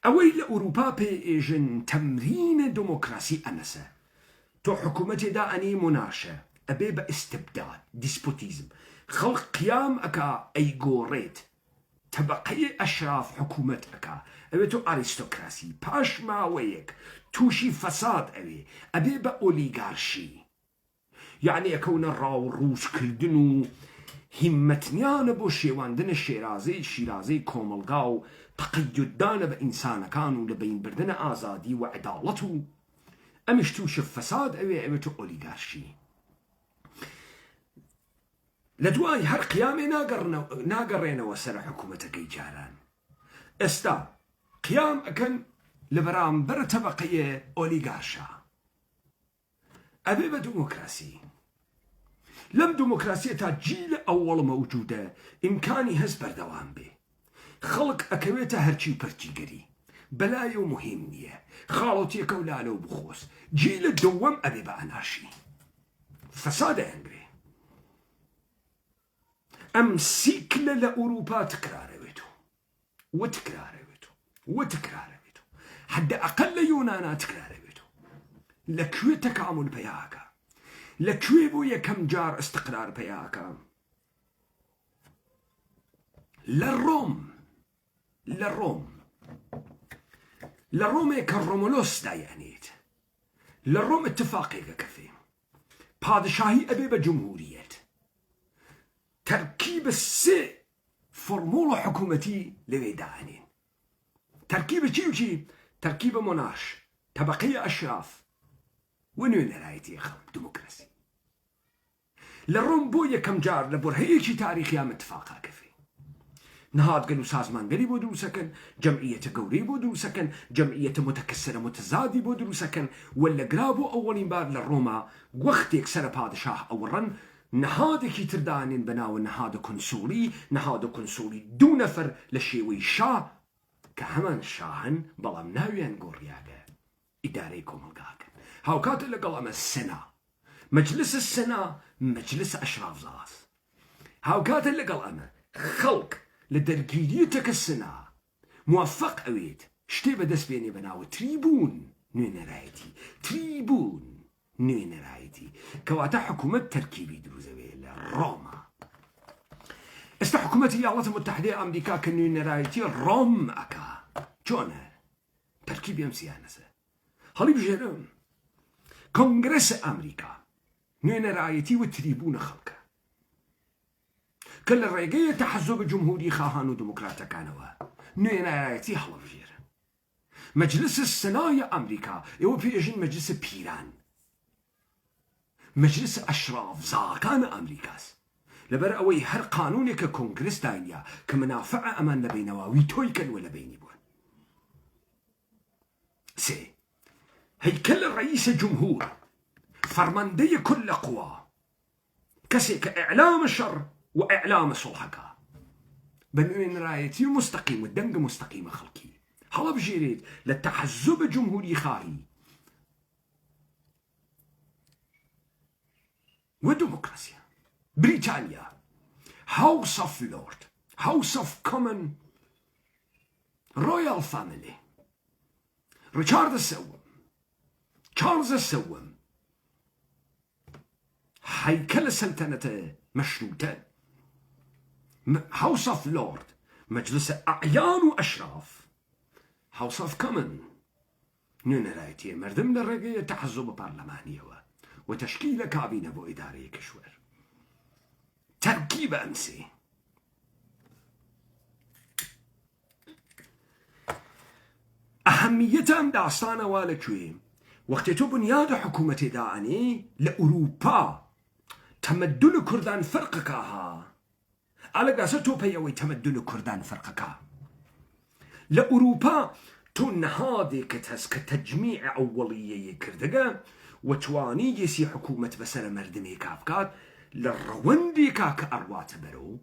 ئەوەی لە ئوروپا پێئێژن تەمرینە دموکراسی ئەمەسە تۆ حکوومەتێدا ئەنی مۆنارشە ئەبێ بە ئیستبداد دیسپۆتیزم خەڵق قیام ئەکا ئەیگۆڕێت تەبەقەی ئەشراف حکوومەت ئەکا ئەوێت تۆ ئاریستۆکراسی پاش ماوەیەک تووشی فەساد ئەوێ ئەبێ بە ئۆلیگارشی یعنی ئەکەونە ڕاو ڕووسکردن و هیممەتنیانە بۆ شێواندنە شیرازەی کۆمەلگا و تەقیددانە بە ئینسانەکان و لە بینبردنە ئازادی و عەداڵەت و ئەمیش تووشە فەساد ئەوێ ئەوێتە ئۆلیگارشی لدواي هر قيامي ناقرين وسر حكومتك جاران استا قيام اكن لبرام بر طبقية اوليغارشا ابي بديمقراطي لم ديمقراطية تا جيل اول موجودة امكاني هز بردوام به خلق اكويتا هرچي برچيگري بلايو مهم نيه خالوتي كولالو بخوص جيل الدوام ابي باناشي فساد انجري ام سيكل لاوروبا تكرارويتو وتكرارويتو حد اقل يونانا تكرارويتو لكوي تكامل بياكا لكوي بويا كم جار استقرار بياكا للروم كالرومولوس دا يعنيت للروم اتفاقي كفي بادشاهي أبي بجمهورية تركيب السي فورمولا حكومتي لويدانين تركيب چي تركيب مناش طبقية أشراف ونوين رايتي خم ديمقراطي للروم بويا كم جار لبرهيكي تاريخيا متفاقا كفي نهاد قالوا سازمان قريب ودرو سكن جمعية قوريب ودرو سكن جمعية متكسرة متزادي ودرو سكن ولا قرابو أولين بار للروما وقت يكسر بادشاه أورن نهادكي تردانين بناو نهاد كنسولي دو نفر لشيوي شاه كهمان شاهن بلام ناوين قورياقا إداريكم القاقن هاوكات اللي قلما السنة مجلس السنة مجلس أشراف زاس هاوكات اللي قلما خلق لدرجيتك السنة موفق أويت شتي بدس بيني بناو تريبون نوين رايتي كواتا حكومة تركيبي دروزوي روما است حكومة الولايات المتحدة أمريكا كنوين رايتي روم أكا جونا تركيبي أمسيانسة هالي بجرم كونغرس أمريكا نوين رايتي وتريبون خلقه كل الرئيقية تحزب جمهوري خاهان وديمقراطة كانوا نوين رايتي حلو بجير مجلس السنايا أمريكا يو بيجين مجلس بيران مجلس أشراف زاكان أمريكاس لبر أوي هر قانوني ككونغرس داينيا كمنافع أمان لبينوا ويتويكن ولا بيني بون سي هيكل الرئيس الجمهور فرماندي كل قوى كسي كإعلام الشر وإعلام صلحك بنوين رايتي مستقيم والدنق مستقيم خلقي هلا بجيريد للتحزب جمهوري خاهي وديمقراطيا بريطانيا هاوس اوف لورد هاوس اوف كومن رويال فاميلي ريتشارد السوم تشارلز السوم هيكل سلطنة مشروطة هاوس اوف لورد مجلس أعيان وأشراف هاوس اوف كومن نون رايتي مردم للرقية تحزب برلمانية وتشكيل كابينة بو إدارية كشور تركيب أمسي أهميتهم داستانة والكوي وقت تو بنياد حكومة داعني لأوروبا تمدن كردان فرقكاها على قاستو بيوي تمدن كردان فرقكا لأوروبا تو نهادي كتهز كتجميع أولية كردقا وتواني يسي حكومة بسر مردمي كافكات للروندي كاك أروات برو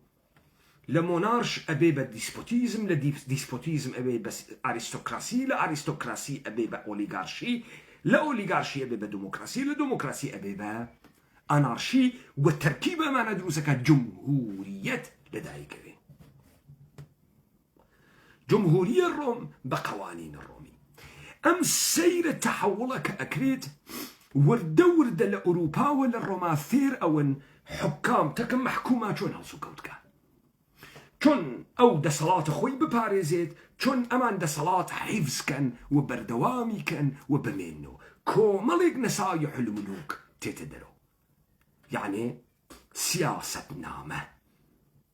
لمونارش أبي بالديسبوتيزم لديسبوتيزم أبي بس أرستقراطي لأرستقراطي أبي بأوليغارشي لأوليغارشي أبي بديمقراطي لديمقراطي أبي بأنارشي والتركيبة ما ندرسك جمهورية لدايكري جمهورية الروم بقوانين الرومي أم سير تحولك أكريت ورد لأوروبا ولا الروماثير أو حكام تكم محكومة شون هالسوكوتك شون أو دا صلاة خوي بباريزيت شون أمان دا صلاة حفظ كان وبردوامي كان وبمينو كو مليق نصايح الملوك تتدرو يعني سياسة نامة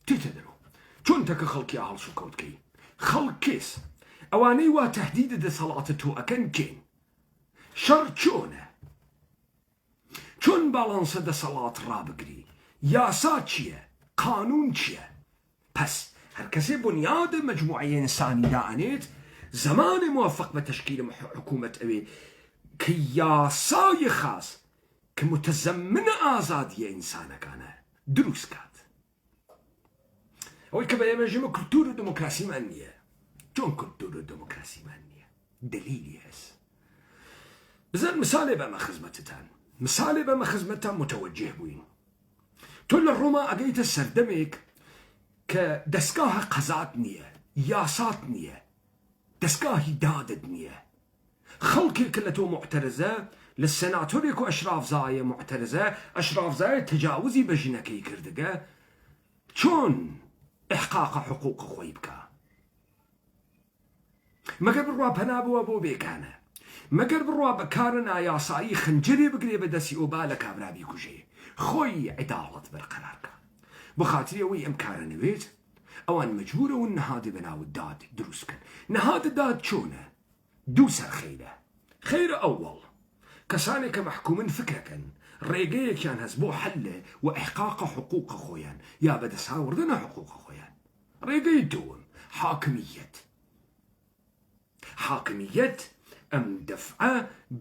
تتدرو شون تك خلق يا هالسوكوتكي خلق كيس أواني وتهديد دا صلاة تو أكن كين شر شون بالانس دا صلاة رابقري يا ساتشيه قانون چییە؟ پس هەر کەسێ بنیاد مجموعەیە ئینسانی دائنێت زمانی موفق بە تشکیل حکوومەت ئەوێ کە یاسای خاص کە متەزەمنە ئازادیە ئینسانەکانە دروست کات. ئەوەی کە بە ئێمەژێمە کولتور و دموکراسیمان نییە. چۆن کولتور و دموکراسیمان نییە؟ دلیلی هەست. بزن مثالێ بەمە خزمەتتان، مثالێ بەمە خزمەتتان متوجه بووین. تۆ لە ڕۆما ئەگەیتە سەردەمێک کە دەستگاهە قەزات نییە، یاسات نییە، دەستگاهی دادت نییە. خەڵکێک کە لە تۆ معتەرزە لە سەناتۆرێک و ئەشرافزایە معتەرزە، ئەشرافزایە تەجاوزی بە ژنەکەی کردگە، چۆن ئیحقاقە حقوق خۆی بکە؟ مەگەر بڕوا پەنا بووە بۆ بێکانە، مەگەر بڕوا بە کارە نایاسایی خنجەرێ بگرێ بە دەستی ئۆبا لە کابرابی کوژێ خۆی عیداڵەت بەرقەرارکە. بۆ خاتری ئەوەی ئەم کارە نەوێت ئەوان مەجبورەون نەهادە بەناو داد دروستکەن. نەهادە داد چۆنە؟ دوو سەرخەیرە. خەیرە ئەووەڵ کەسانێک کە مەحکومن فکرەکەن ڕێگەیەکیان هەست بۆ حەلە و ئیحقاقە حقوق خۆیان یا بەدەساوردنە حقوق خۆیان. ڕێگەی دووەم حاکمیەت. حاکمیەت ئەم دەفعە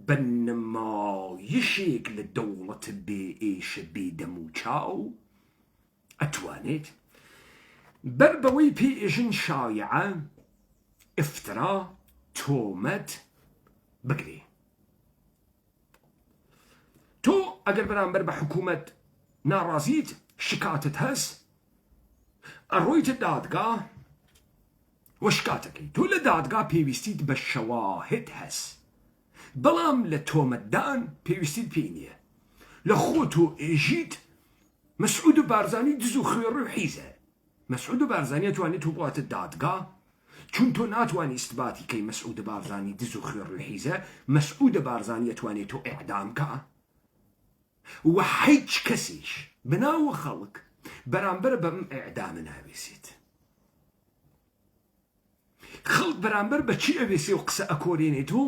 بە نمایشێک لە دەوڵەت بێ ئێشە بێدەم و چاو ئەتوانێت بەر بەوەی پێئێژن شایعە ئفترا تۆمەت بگرێ. تۆ ئەگەر بەرامبەر بە حکوومەت ناڕازیت شکاتت هەست ئەڕۆیتە دادگا و شکاتەکەی. تۆ لە دادگا پێویستیت بە شەواهد هەست، بەڵام لە تۆمەتدان پێویستیت پێی نییە. لە خۆت و ئێژیت مەسعود بارزانی دز و خوێڕ و حیزە. مەسعود بارزانی ئەتوانێت تۆ بڵاتە دادگا چون تۆ ناتوانی ئیسباتی کەی مەسعود بارزانی دز و خوێڕ و حیزە. مەسعود بارزانی ئەتوانێت تۆ ئیعدام کە و هیچ کەسیش بناوە خەڵک بەرامبەر بەم ئیعدامە ناوێسێت. خەڵک بەرامبەر بە چی ئەوێسێ و قسە ئەکۆرێنێتۆ؟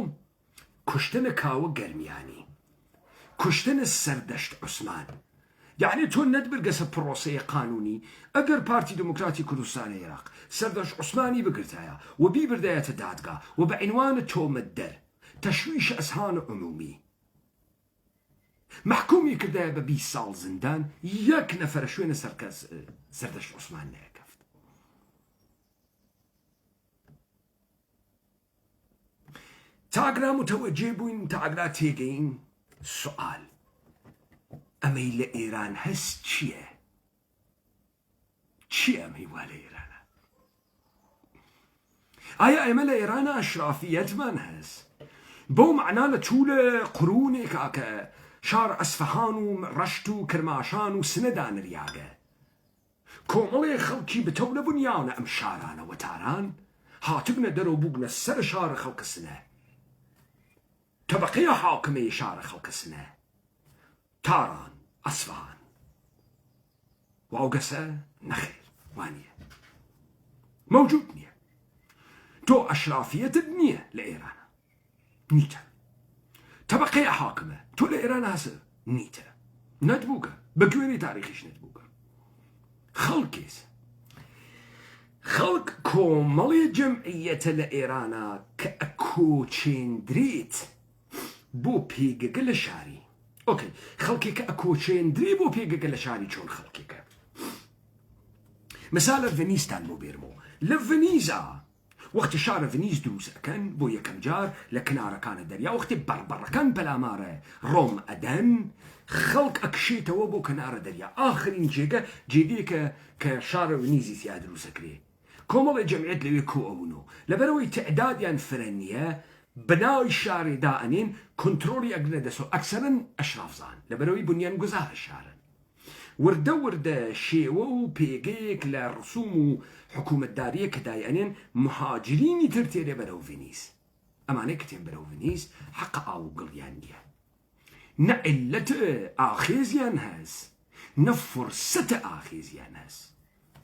کوشتنە کاوە گەرمیانی، کوشتنە سەردەشت عوسمان. یعنی تۆ نەتبرگەسە پرۆسەیە قانونی ئەگەر پارتی دموکراتی کوردستانی عێراق سەردەشت عوسمانی بگرتایە و بیبردایەتە دادگا و بە عنوانە تۆمەتدەر تەشویش ئەزهان عمومی محکومی کردایە بە 20 ساڵ زیندان، یەک نەفەرە شوێنە سەردەشت عوسمان نەیەکەفت. تاگرا متوجه بووین، تاگرا تێگەین سوال ئەمەی لە ئێران هەست چییە؟ چی ئەمەی وا لە ئێرانە؟ ئایا ئێمە لە ئێرانە ئەشرافیەتمان هەست بەو معنا لە چوولە قڕونێکا کە شار ئەسفەهان و ڕەشت و کرماشان و سنەدا نریاگە کۆمەڵێ خەڵکی بتەو لە بنیاونە ئەم شارانە وەتاران هاتبنە دەرەوە بووبنە سەر شارە خەڵکە سنە طبقەیە حاکمەی شارە خەڵکە سنە تاران ئەسفەهان. واوگەسە نەخێر وانیە مەوجود نییە. تۆ ئەشرافیەتت نییە لە ئێرانە نیتە. طبقەیە حاکمە تۆ لە ئێران هەسە نیتە نەتبووکە بە گوێنی تاریخیش نەتبووکە. خەڵکێس خەڵک کۆمەڵی جەمعیەتە لە ئێرانە کە ئەکۆچێندرێت بۆ پێگەگە لە شاری. ئۆکەی خەڵکێکە ئەکۆچێندرێ بۆ پێگەگە لە شاری چۆن خەڵکێکە. مثال لە ڤنیزتان بۆ بێرمەوە. لە ڤنیزا وەختی شارە ڤنیز دروست ئەکەن بۆ یەکەم جار لە کنارەکانە دەریا وەختی بەڕبەڕەکان پەلامارە ڕۆم ئەدەن خەڵک ئەکشێتەوە بۆ کنارە دەریا. ئاخرین جێگە جێگەیەکە کە شارە ڤنیزی تیا دروستەکرێ. کۆمەڵی جەمعیەت لەوێ کۆئەبوونەوە لەبەرەوەی تەعدادیان فرە نییە بەناوی شارێدا ئەنێن کۆنتڕۆڵی ئەگرنە دەسەوە ئەکسەرەن ئەشرافزان لەبەرەوەی بنیان گوزارە شارن. وردە وردە شێوە و پێگەیەک لە ڕسوم و حکوومەتداریە کە دایەنێن مهاجرینی تر تێرێ بەرەو ڤنیز. ئەمانەی کە تێن بەرەو ڤنیز حەقە ئاو و گڵیان نییە، نە عیلەت ئاخێزیان هەست نە فورسەتە ئاخێزیان هەست.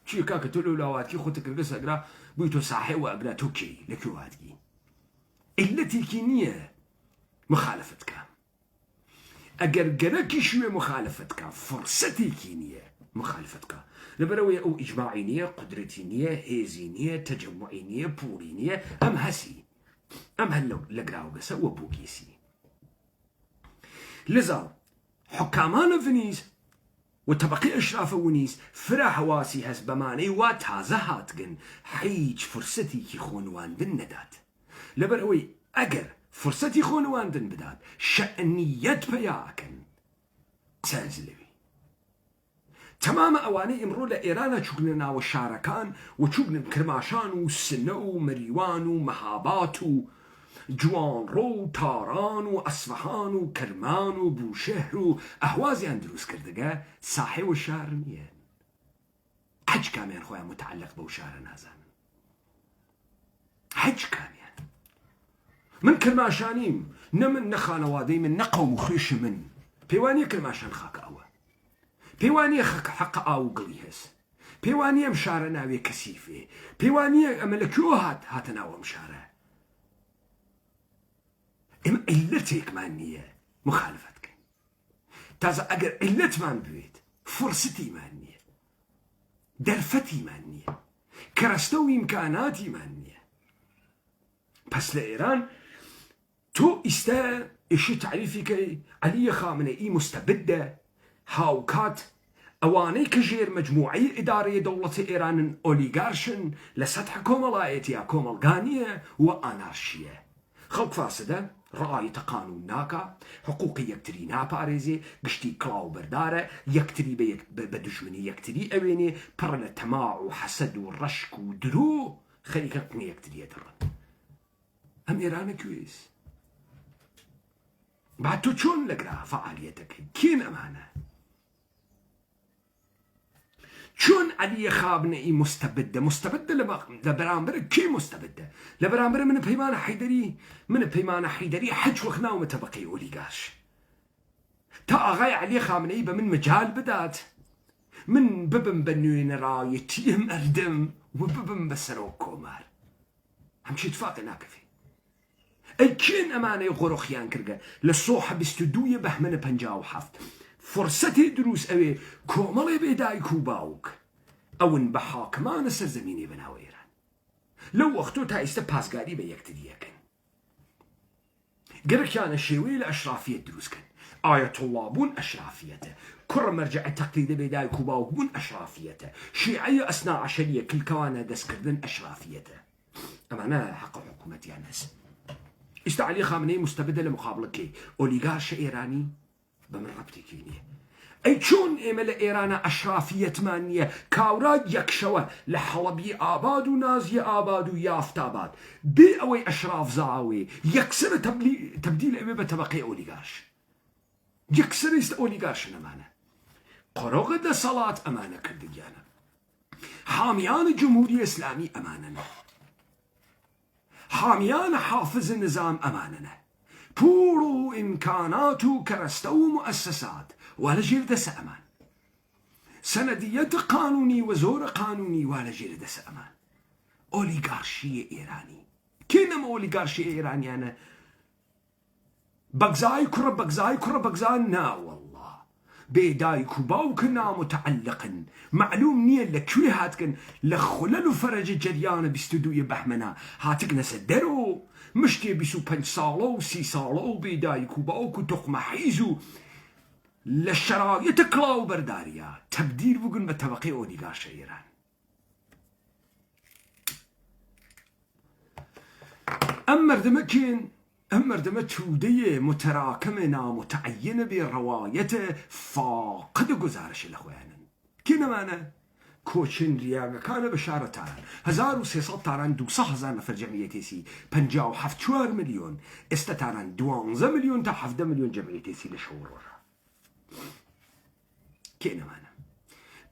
چیە کاکە تۆ لە وڵاواتکی خۆتە کردگە سەگرا بووی تۆ ساحێوە ئەگرا تۆ کێی لەکوێ واتگی؟ عیلەتێکی نییە مخالفت کە. ئەگەر گەرەکی شوێ مخالفت کە فرسەتێکی نییە مخالفتك لبروي أو إجماعينية قدرتينية هيزينية تجمعينية بورينية أم هسي أم هلو لقراو قسا وبوكيسي لذا حكامان فينيس وطبقي أشراف ونيس فرا حواسي هس بماني واتازه هاتقن حيج فرصتي كي خونواندن ندات لبروي أجر فرصتي خونواندن بدات شأنيت بياكن سازلوي تمام أواني إمرو لإيرانا شغلنا والشاركان وشغلنا كرماشان وسنو ومريوان ومهابات جوان رو تاران وأصفهان وكرمان وبوشهر وأهوازي أندروس كردقا صاحي والشهر نيان حج كاميان خويا متعلق بوشهر نازان حج كاميان من كرماشانيم نمن نخانوادي من نقوم وخيش من بيواني كرماشان خاك أوه بيواني خاك حق أو قليهس بيواني مشارة ناوي كسيفي بيواني أملكيو هاتناو مشارة إم إلتك مانية مخالفتك تازا أجر إلت مان بيت فرصتي مانية درفتي مانية كرستو إمكاناتي مانية بس لإيران تو استا إشي تعريفي كي علي خامنئي مستبدة هاوكات أواني كجير مجموعية إدارية دولة إيران أوليغارشن لسطح كوملايتيا كوملغانية وأنارشية خلق فاسدة رأي قانون ناكا حقوقي يكتري ناباريزي قشتي كلاو بردارة يكتري بدجمني يكتري أويني برنا تماع وحسد ورشك ودرو خليك قني يكتري يدرن أم إيران كويس بعد تو شون لقرا فعاليتك كين أمانة شون علي خابنئي مستبدة لبرامبر كي مستبدة لبرامبر من بيمان حيدري حج وخنا ومتبقي أوليغاش تا أغاي علي خامنئي بمن مجال بدات من ببن بنوين رايتيهم أردم وببن بسرو كومار همشي اتفاق ناكفي أي كين أمانة غروخيان كرقة للصوحة بستدوية بحمن بنجاو حفت فرصتي دروس أوي كومالي بيداي كوباوك أون بحاكمان السرزميني بناو إيران لو وقتو تا استباسقاري بيكتديكن قرر كان الشيوي لأشرافية دروس كان آية الله بون أشرافيته كر مرجع التقليد بيداي كوباوك بون أشرافيته شيعية أثناء عشرية كل كوانا دسكردن أشرافيته أمانا حق حكومتي يا ناس استعلي خامنئي مستبدة لمقابلك أوليغارش إيراني بمن ربطي كينية أي شون إمل إيران أشرافية مانية كاوراد يكشوة لحلبي آباد ونازي آباد ويافت آباد بي أوي أشراف زاوي يكسر تبديل أبي بتبقي أوليغارش يكسر أوليغارش أمانة قروغ دا صلاة أمانة كرديانا حاميان الجمهورية الإسلامي أمانة حاميان حافظ النظام أماننا بورو إمكاناتو كرستو مؤسسات ولا جيردس أمان سندية قانوني وزور قانوني ولا جيردس أمان أوليغارشية إيراني كينما أوليغارشية إيراني أنا بقزاي كرة نا والله بيداي كوباوكنا متعلقا معلوم نيا لكوي هاتكن لخللو فرج جريان بستوديو بحمنا هاتكنا سدرو مشتي بيسو 5 صالو 6 صالو بيداي كوباوكو تقمة حيزو للشرايط كلاو برداريا تبديل بقول متبقي أوليغارش إيران أمر دمت تودية متراكمة متعينة بروايته فاقد گزارش الأخوان كنا معنا كوشن رياغا كان بشارة تاران 1300 تاران 200,000 نفر جمعيتي سي 57 مليون استتاران 12 مليون تا 7 مليون جمعيتي سي لشهور ورا كنا معنا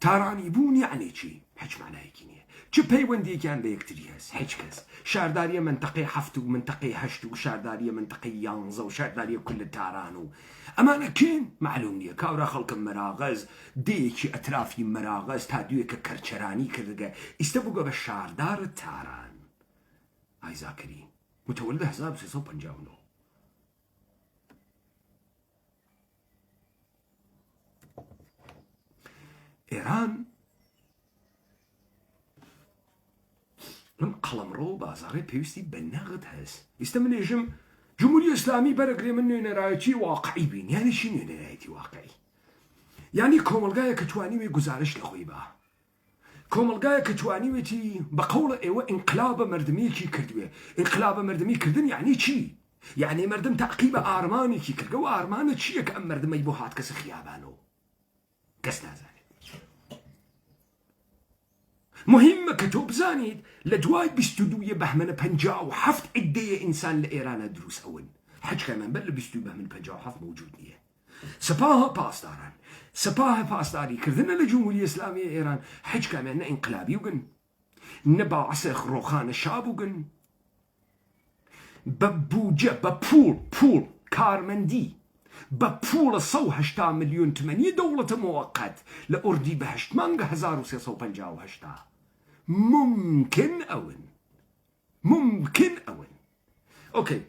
تاران يبون يعني چي حج معناه كينية چه پەیوەندی كان بيكتري هس حج كس شاردارية منطقي حفت ومنطقي هشت وشاردارية منطقي يانزا وشاردارية كل تارانو أمانا كين معلوم نية كاورا خلق مراغز ديكي أطرافي مراغز تادوية كرچراني كردقا استبقى بشاردار تاران هاي زاكري متولد 1359 إيران من قەڵەمڕۆ بازارێ پێویستی بە نەغت هەست. ئێستا منێژم جمهوری ئیسلامی بەرەگرێ من نوێنەرایەتی واقعی بین. یعنی چی نوێنەرایەتی واقعی؟ یعنی کۆمەلگایە کە توانیوێ گزارش لە خۆی با، کۆمەلگایە کە توانیوێتی بە قەوڵە ئێوە ئینقلابە مردمیەکی کردوێ. ئینقلابە مردمی کردن یعنی چی؟ یعنی مردم تەعقیبە ئارمانێکی کردگە و ئارمانە چییە کە ئەم مردمەی بۆ هات کەسە خیابانەوە کەس نازانێت. مهمە کە تۆ بزانیت لە دوای 22 بەهمەنە 57 عیدەیە ئینسان لە ئێرانە دروست ئەون. حەج کەمەنبەر لە 22 بەهمەنە 57 موجود نییە. سپاه پاسداران، سپاه پاسداری کردنە لە جمهوری ئیسلامی ئێران حەج کەمێن نە ئینقلابی وگن، نە باعث ڕۆخانە شاب وگن، بە بوجە بە پوڵ کارمەندی بە پوڵە 180 ملیۆن تمەنی دەوڵەتە موقت لە ئوردی بەهشت مانگە 1358 ممکن ئەون. ئۆکەی،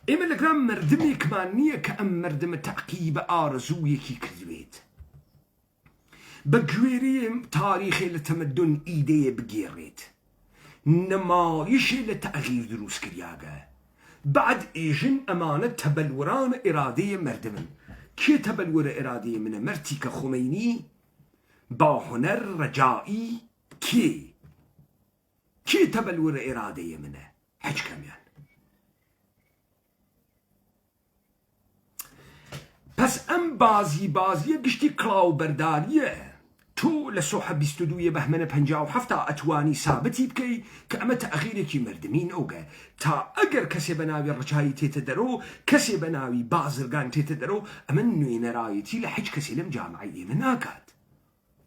ئێمە لەگرام مردمێکمان نییە کە ئەم مردمە تەعقیبە ئارزوویەکی کردوێت. بە گوێرەیە تاریخێ لە تەمەدن ئیدەیە بگێڕێت، نەمایشێ لە تەغییر دروست کریاگە. بعد ئێژن ئەمانە تەبەلورانە ئێرادەیە مردمن. کێ تەبەلورە ئێرادەیە منە؟ مەرتیکە خومەینی، باهونەر ڕەجائی، کێ تەبەلورە ئێرادەیە منە؟ حەج کەمیان. پس ئەم بازیە گشتی کڵاوبەرداریە. تۆ لە سۆحە 22 بەهمەنە 57 ئەتوانی سابتی بکەی کە ئەمە تەغییرێکی مردمین ئەوگە. تا ئەگەر کەسێ بە ناوی ڕەچایی تێتە دەرۆ، کەسێ بە ناوی بازرگان تێتە دەرۆ، ئەمە نوێنەرایەتی لە هیچ کەسێ لەم جامعەی ئێمە ناکات.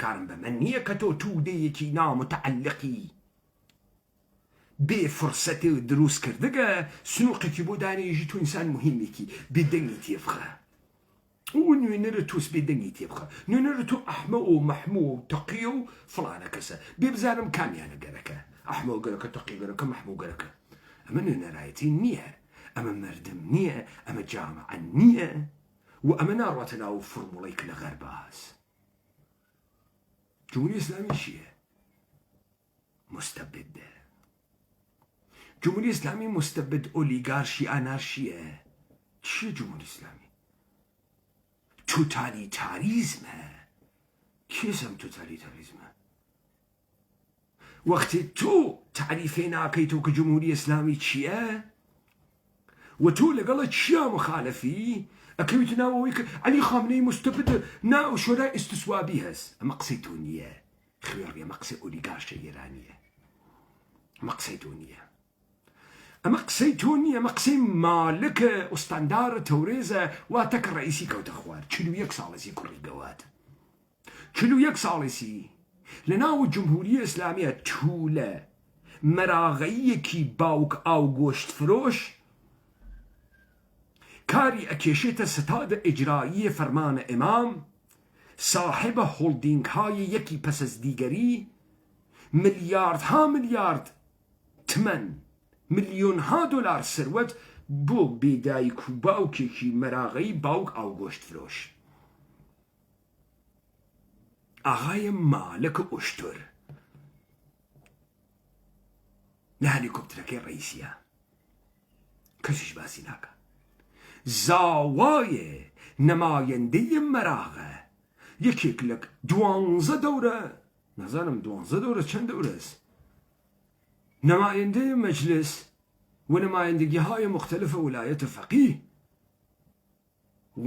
کارم بە من نییە کە تۆ توودەیەکی نامتەعەلقی بێ فرسەتێ دروست کردگە سنووقێکی بۆ دانێژی تۆ ئینسان مهمێکی بێدەنگی تێبخە. و نوێنەرە تۆس بێدەنگی تێبخە. نوێنەرە تۆ ئەحمە و مەحموو و تەقیە و فڵانە کەسە بێ بزانم کامیانە گەرەکە، ئەحمە و گەرەکە، تەقی گەرەکە، مەحموو گەرەکە. ئەمە نوێنەرایەتی نییە، ئەمە مردم نییە، ئەمە جامعە نییە و ئەمە ناڕاتە ناو فۆرموڵەیەک لە غەرباز. جمهوری ئیسلامی چییە؟ مستەبدە. جمهوری ئیسلامی مستەبد ئۆلیگارشی ئانارشیە. چییە جمهوری ئیسلامی؟ توتالیتاریزمە. کێسم توتالیتاریزمە؟ وەختی تۆ تعریفێ ناکەیتەوە کە جمهوری ئیسلامی چییە و تۆ لەگەڵە چیا مخالفی ئەکەویتە ناوەوەی کە عەلی خامنەی مستەبدە ناو شۆرای ئیستیسوابی هەست. ئەمە قسەی تۆ نییە خوێڕی، ئەمە قسەی ئۆلیگارشە ئێرانیە، ئەمە قسەی تۆ نییە، ئەمە قسەی تۆ نییە، ئەمە قسەی مالکە ئوستاندارە تەورێزە واتە کە ڕئیسی کەوتە خوار. 41 ساڵێسی کوڕی گەوات، 41 ساڵێسی لە ناو جمهوری ئیسلامیە توولە مەراغەیەکی باوک ئاو گۆشت فرۆش کاری ئەکێشێتە ستادە ئیجرایی فەرمانە ئیمام، صاحبە هۆڵدینگ های یەکی پەس ئەز دیگەری، ملیاردها ملیارد تمەن، ملیۆنها دۆلار سەروەت بۆ بێدایک و باوکێکی مەراغەی باوک ئاو گۆشت فرۆش. ئاغایە مالەکە ئۆشتۆر لە هەلیکۆپتەرەکەی ڕئیسیە، کەسیش باسی ناکە. زاوایە نەمایەندەی مەراغە، یەکێک لە 12 دەورە، نازانم 12 دەورە چەند دەورەست، نەمایەندەی مەجلس و نەمایەندەگیهای مختلفە ویلایەتە فەقیه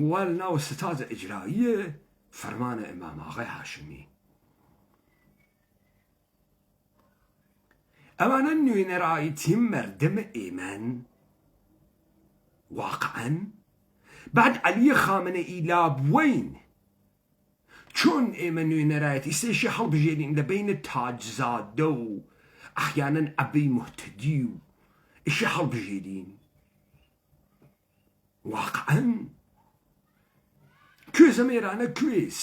وە لەناو ستادە ئیجراییە فەرمانە ئیمام ئاغای هاشمی. ئەوانە نوێنەرایەتی مەردمە ئێمەن واقعاً. بعد عەلی خامنەئی لابووین چۆن ئێمە نوێنەرایەتی سێشی هەڵبژێرین لە بینە تاجزادە و ئەحیانەن ئەبەی موهتەدی و ئیشی هەڵبژێرین واقعاً. کوێز ئەم ئێرانە کوێز؟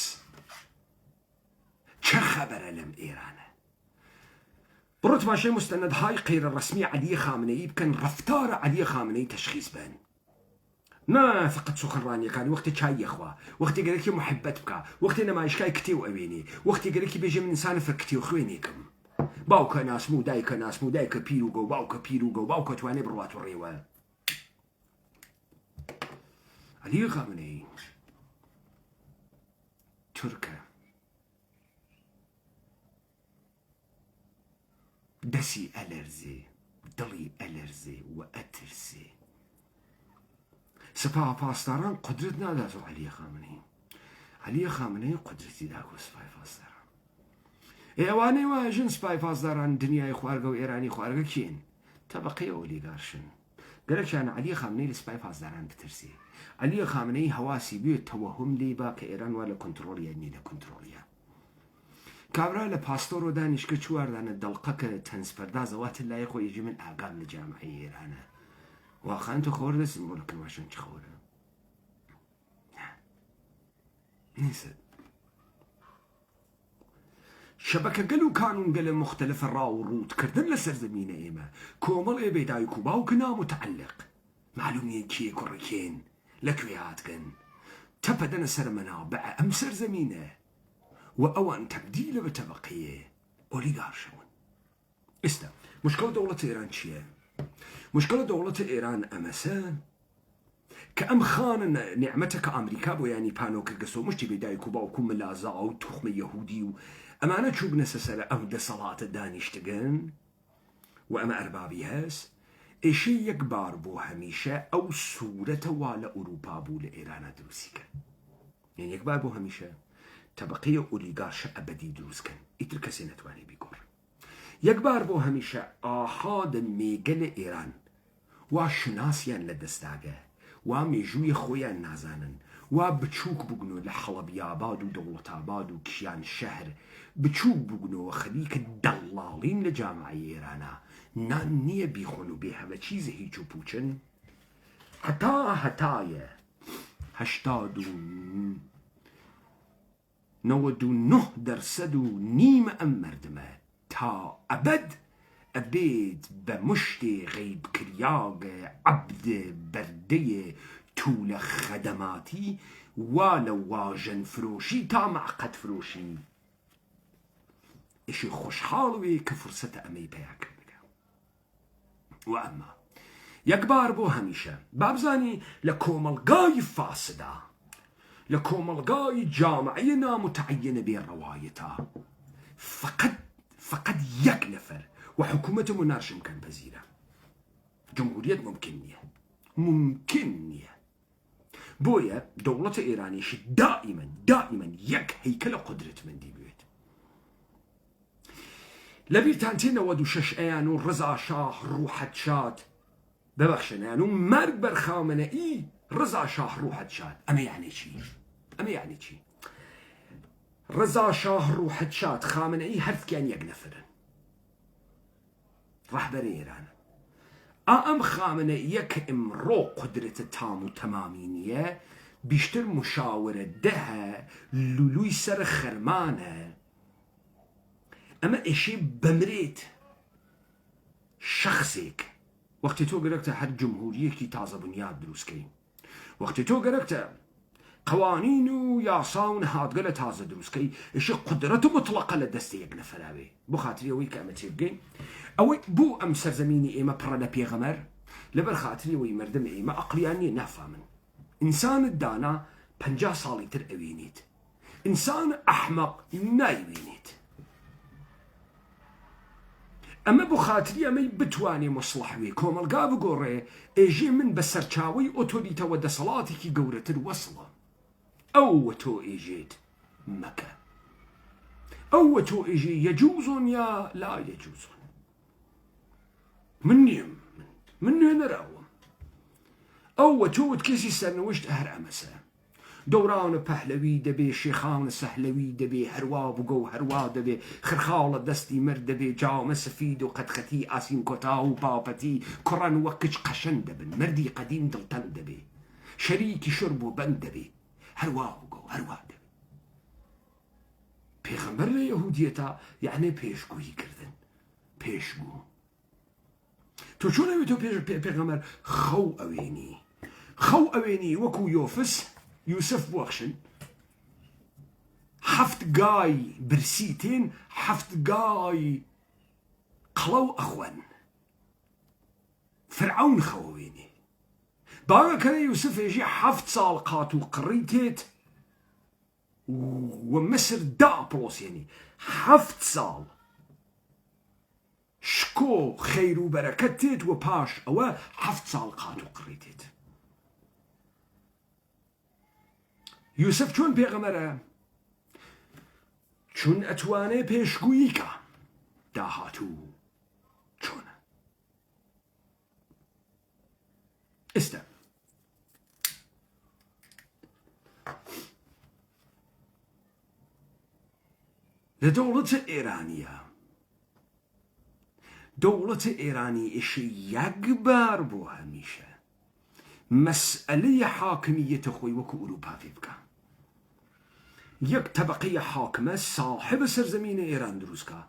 چه خەبەرە لەم ئێرانە؟ بڕۆ تماشای مستەنەدهای غیرە ڕەسمی عەلی خامنەئی بکەن، ڕەفتارە عەلی خامنەئی تەشخیص بن. نا فقط سخراني كان وقت شاي يخوا وقت قالك محبت بك وقت انا ما اشكاي كتيو اويني وقت قالك بيجي من انسان فكتيو خوينيكم باوكا ناس مو دايكا بيروغو باوكا تواني بروات الريوه علي خامنئي تركا دسي ألرزي دلي ألرزي وأترسي سپاه پاسداران قدرت ندازو علی خامنه‌ای قدرتی داکو سپاه پاسداران ئێوانەی واژن سپای پاسداران دنیای خوارگە و ئێرانی خوارگە کین تەبەقەی ئۆلیگارشن گەرەکیان علی خامنەی لە سپای پاسداران بترسی علی خامنەی هەواسی بێت تەوەهم لێ با کە ئێران وا لە کۆنتڕۆڵیە نیە کۆنتڕۆڵیە کابرا لە پاستۆر و دانیشکە چواردانە دەڵقەکە تەنسپەردازەواتە لای خۆی یەجی من ئاگام لە جامعەی ئێرانە واقعا تو خور دستیم بولا کنواشن چه خوره نیست شبكة قلو كانون قل مختلف الراو روت كردن لسر زمينة إيما كومل إيه بيداي كوباو كنا متعلق معلومية كي كوركين لكويات كن تبدن سر منابع أمسر زمينة وأوان تبديل بتبقية أوليغارشون استا مشكلة دولة إيران چيه؟ مشكلة دولة إيران أمسا كأم خان نعمتك أمريكا بو يعني بانوك قصو مشتي بداي كوبا وكم ملازا أو تخم يهودي أمانة شو بنسسر أم ده صلاة دانشتغن وأما أربابي هاس إشي يكبار بو هميشة أو صورة والا أوروبا بو لإيران دروسيكا يعني يكبار بو هميشة تبقية أوليغارشة أبدي دروسكن إتركا سنتواني بيقور يكبار بو هميشة آحاد ميقل إيران وشناسيان لدستاقه وميجوي خويان نازانن وبتشوك بقنو لحلبياباد ودولتاباد وكيان شهر بتشوك بقنو وخليك الدلالين لجامعة إيرانا نانية بيخونو بيها وچيزه هيچو پوچن هتايا هشتادو 99% نيم مردمه تا أبد أبيت بمشتي غيب كرياغ عبد بردية طول خدماتي ولا واجن فروشي تا معقد فروشي إشي خوشحالوي كفرصة أمي بياك وأما يكبار بو هميشة بابزاني لكوملقاي فاسدة لكوملقاي جامعينا متعينة بالروايتا فقد يك نفر وحكومته منارش مكان بزيرة جمهورية ممكنية بويا دولة إيرانيش دائما يك هيكل قدرة من دي بيت لبيرتانتين ودو شش ايانو رضا شاه روحت شاد ببخشن ايانو مرق برخامنه اي رضا شاه روحت شاد اما يعني چي رضا شاه روحت شاد خامنه اي هرث كان يك نفرن رهبر إيران أم خامنة يك امرو قدرة تام وتمامينية بيشتر مشاورة دها لولوي سر خرمانة أما إشي بمريت شخصيك وقت تو قرقت هر جمهورية كي تازة بنياد دروسكي وقت تو قرقت قوانين وياساون هادقلة تازة دروسكي إشي قدرته مطلقة لدستي يقنا فلاوي بخاطري وي كامتي بقين أوي بو أم سرزميني إيما برانا بيغمر لبر خاطري وي مردم إيما أقلياني نافامن إنسان الدانا 50 صالي تر أوينيت إنسان أحمق نايوينيت أما بو خاطري أمي بتواني مصلحوي كوملقا بقوري إيجي من بسرچاوي أوتوليتا ودا صلاتي كي قورة الوصلة أو تو إيجيت مكة أو تو إيجي يجوزون يا لا يجوزون مني نراوم أو تو تكيسي سنوشت أهر أمسا دوران بحلوي دبي شيخان سهلوي دبي هروا بقو هروا دبي خرخالة دستي مر دبي جاوم سفيد وقد ختي آسين كتاو بابتي كران وكش قشن دبن مردي قديم دلتن دبي شريكي شربو بند دبي هروا بقو هروا دبي پیغمبر يهوديتا يعني پیشگویی کردن پیشگو تو چون اوی تو پیغمبر خو اوینی خەو ئەوێنی وەکو یوسف بوەخشن حەفت گای برسی تێن حەفت گای قڵە و ئەخوەن فرعون خەوەوێنێ باوەکەرە یوسف ێژی 7 ساڵ قات و قڕی تێت و مصر داپڵۆسێنی 7 ساڵ شکۆ خەیر و بەرەکەت تێت و پاش ئەوە 7 ساڵ قات و قڕی تێت یوسف چۆن پێغەمەرە چون ئەتوانێ پێشگویی کە داهاتوو چۆنە ئێستا لە دەوڵەتە ئێرانیە دەوڵەتە ئێرانی ئیشی یەکبار بۆ هەمیشە مەسئلەی حاکمیەتە خۆی وەکو ئوروپا پێ بکە یەک طبقەی حاکمە صاحب سەرزەمینە ئێران دروستکە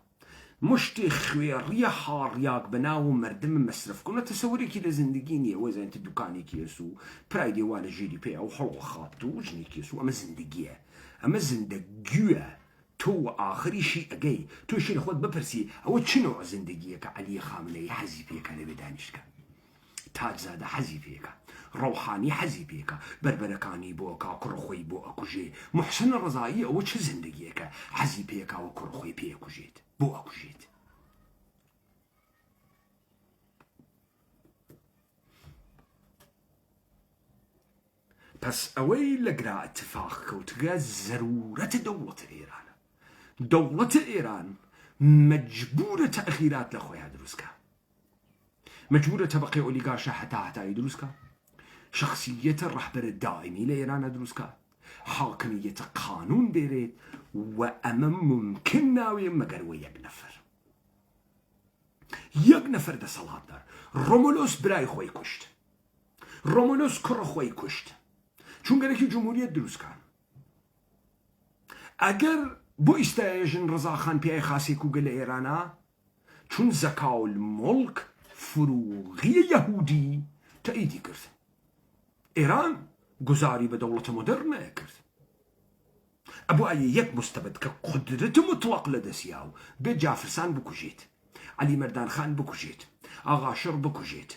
مشتی خوێڕیە حاڕیاک بەناو و مردم مەسرف کۆنە تەسەورێکی لە زیندگی نییە وەزانتە دوکانێکی هەسو پرای دێوا لە ژێری پێ ئەو هەڵوە خات و ژنێکی هەسو ئەمە زیندگیە ئەمە زیندەگویە تۆ ئاخریشی ئەگەی تۆشی لە خۆت بپرسی ئەوە چنەوە زیندگیە کە عەلی خامنەی حەزی پێکە لەوێ دانیشتکە تاجزادە حەزی پێکە ڕەوحانی حەزی پێکە بربەرەکانی بۆ کا کوڕخۆی بۆ ئەکوژێ محسن ڕەزایی ئەوە چه زیندگیەکە حەزی پێکاوە کوڕخۆی پێ ئەکوژێت بۆ ئەکوژێت پس ئەوەی لە گرا اتفاق کەوتگە زەرورەتە دەوڵەتە ئێرانە دەوڵەتە ئێران مەجبورە تەئخیرات لە خۆیان دروستکە مەجبورە طبقەی ئۆلیگارشە هەتایی دروستکە شخصیەتە ڕەحبەرە دائیمی لە ئێرانە دروستکە حاکمیەتە قانون بێرێت و ئەمە ممکن ناوێ مەگەر وە یەک نەفەر دەسەڵاتدار ڕۆمۆلۆس برای خۆی کوشت ڕۆمۆلۆس کوڕە خۆی کوشت چونگەرێکی جمهوریەت دروستکە ئەگەر بۆ ئیستایەژن ڕەزاخان پیای خاسێک و گە لە ئێرانە چون زەکاول مڵک فروغی یەهودی تەئیدی کرد ئێران گوزاری بە دەوڵەتە مۆدەرنە کرد ئەبوو ئایە یەک مستەبد کە قودرەت مطلق لە دەستیا و بێت جافرسان بکوژێت عەلی مەردانخان بکوژێت ئاغاشر بکوژێت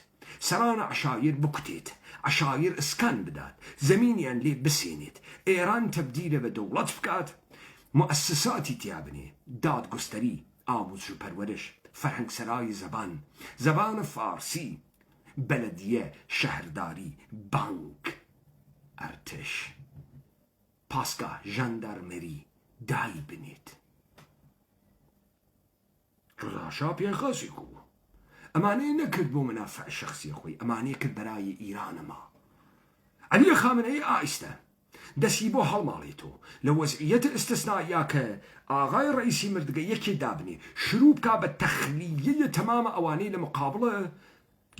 سەرانە عەشایر بکوتێت عەشایر ئسکان بدات زەمینیان لێ بسێنێت ئێران تەبدیلە بە دەوڵەت بکات مؤسساتی تیا بنێ دادگستەری ئاموزش و پەروەرش فەرهەنگسەرای زەبان فارسی بەلەدیە شەهرداری بانک ئەرتش پاسگا ژاندارمەری دای بنێت ڕاشا پێخەسی بوو ئەمانەی نەکرد بۆ منافع شخصی خۆی ئەمانەی کرد بەرای ئیرانەما عەلی خامنەی ئایستە دەستی بۆ هەڵماڵێتەوە لە وەزعیەتە ئستثنائیا کە ئاغای ڕئیسی مردگە یەکێ دابنێ شروع بکا بە تەخلیەیە تەمامە ئەوانەی لە مقابڵە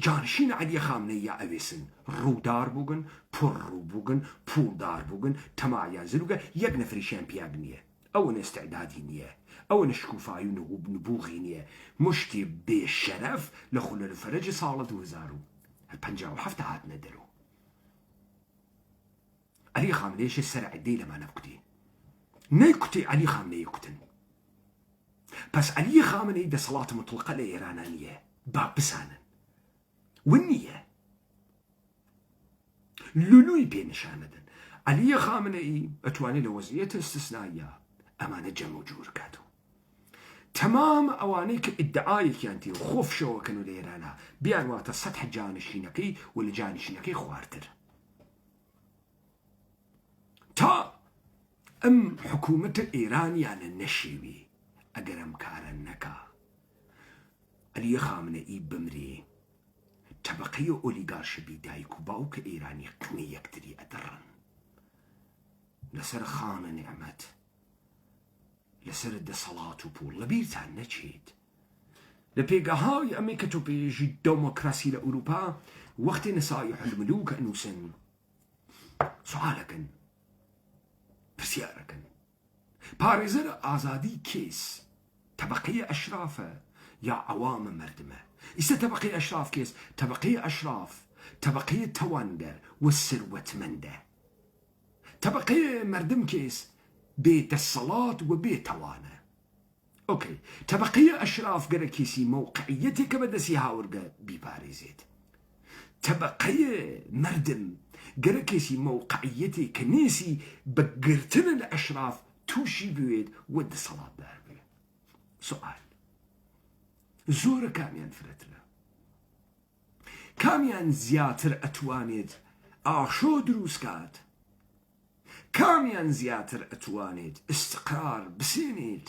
جانشین عەلی خامنەی یا ئەوێسن ڕوودار بووگن پڕڕوو بووگن پوڵدار بووگن تەمایان زروگە یەک نەفریشیان پیاگ نییە ئەوە ئێستعدادی نییە ئەوە نشکوفایی و نبوغی نییە مشتی بێشەرەف لە خولەلفەرەجی ساڵە 2057 هاتنە دەرەوە عەلی خامنەیەشی سەر عیدەی لەمانە بکوتێ نەیکوتێ عەلی خامنەیە کوتن پس عەلی خامنەی دەسەڵاتە مطلقە لە ئێرانە نییە با بسانن ون نییە لولوی پێنیشانەدەن عەلی خامنەی ئەتوانێت لە وەزعیەتە ئستثنائیە ئەمانە جەمع و جور کاتەوە تەمام ئەوانەی کە ئیدعایەکیان تێ خۆفشەوەکەن و لە ئێرانە بیان واتە سەتح جانشینەکەی و لە جانشینەکەی خواردتر تا ئەم حکوومەتە ئێرانیانە نەشێوی ئەگەر ئەم کارە نەکا عەلی خامنەئی بمرێ طبقەی ئۆلیگارشە دایک و باوکە ئێرانی قمە یەکتری ئەدەڕن لەسەر خانە نێعمەت لەسەر دەسەڵات و پوڵ لە بیرتان نەچێت لە پێگەهای ئەمەی کە تۆ پێژی دەمۆکراسی لە ئوروپا وەختی نەسایح الملوک ئەنووسن سوالەکەن پرسیارەکەن پارێزەر ئازادی کێس طبقەی ئەشرافە یا عەوامە مردمە ئیستا طبقەی ئەشراف کێس طبقەی ئەشراف طبقەیە تەوانگەر و سروەتمەندە، طبقەیە مردم کێس بێدەسەڵات و بێتەوانە. ئۆکەی، طبقەیە ئەشراف گەرە کێسی مەوقعیەتی کە بەدەستی هاورگە بیپارێزێت. طبقەیە مردم گەرە کێسی مەوقعیەتی کە نێسی بەگرتنە لە ئەشراف تووشی بوێت و دەسەڵاتدار بێت. سوال زۆرە کامیان فرەترە، کامیان زیاتر ئەتوانێت ئاشۆ دروستکات، کامیان زیاتر ئەتوانێت استقرار بسێنێت،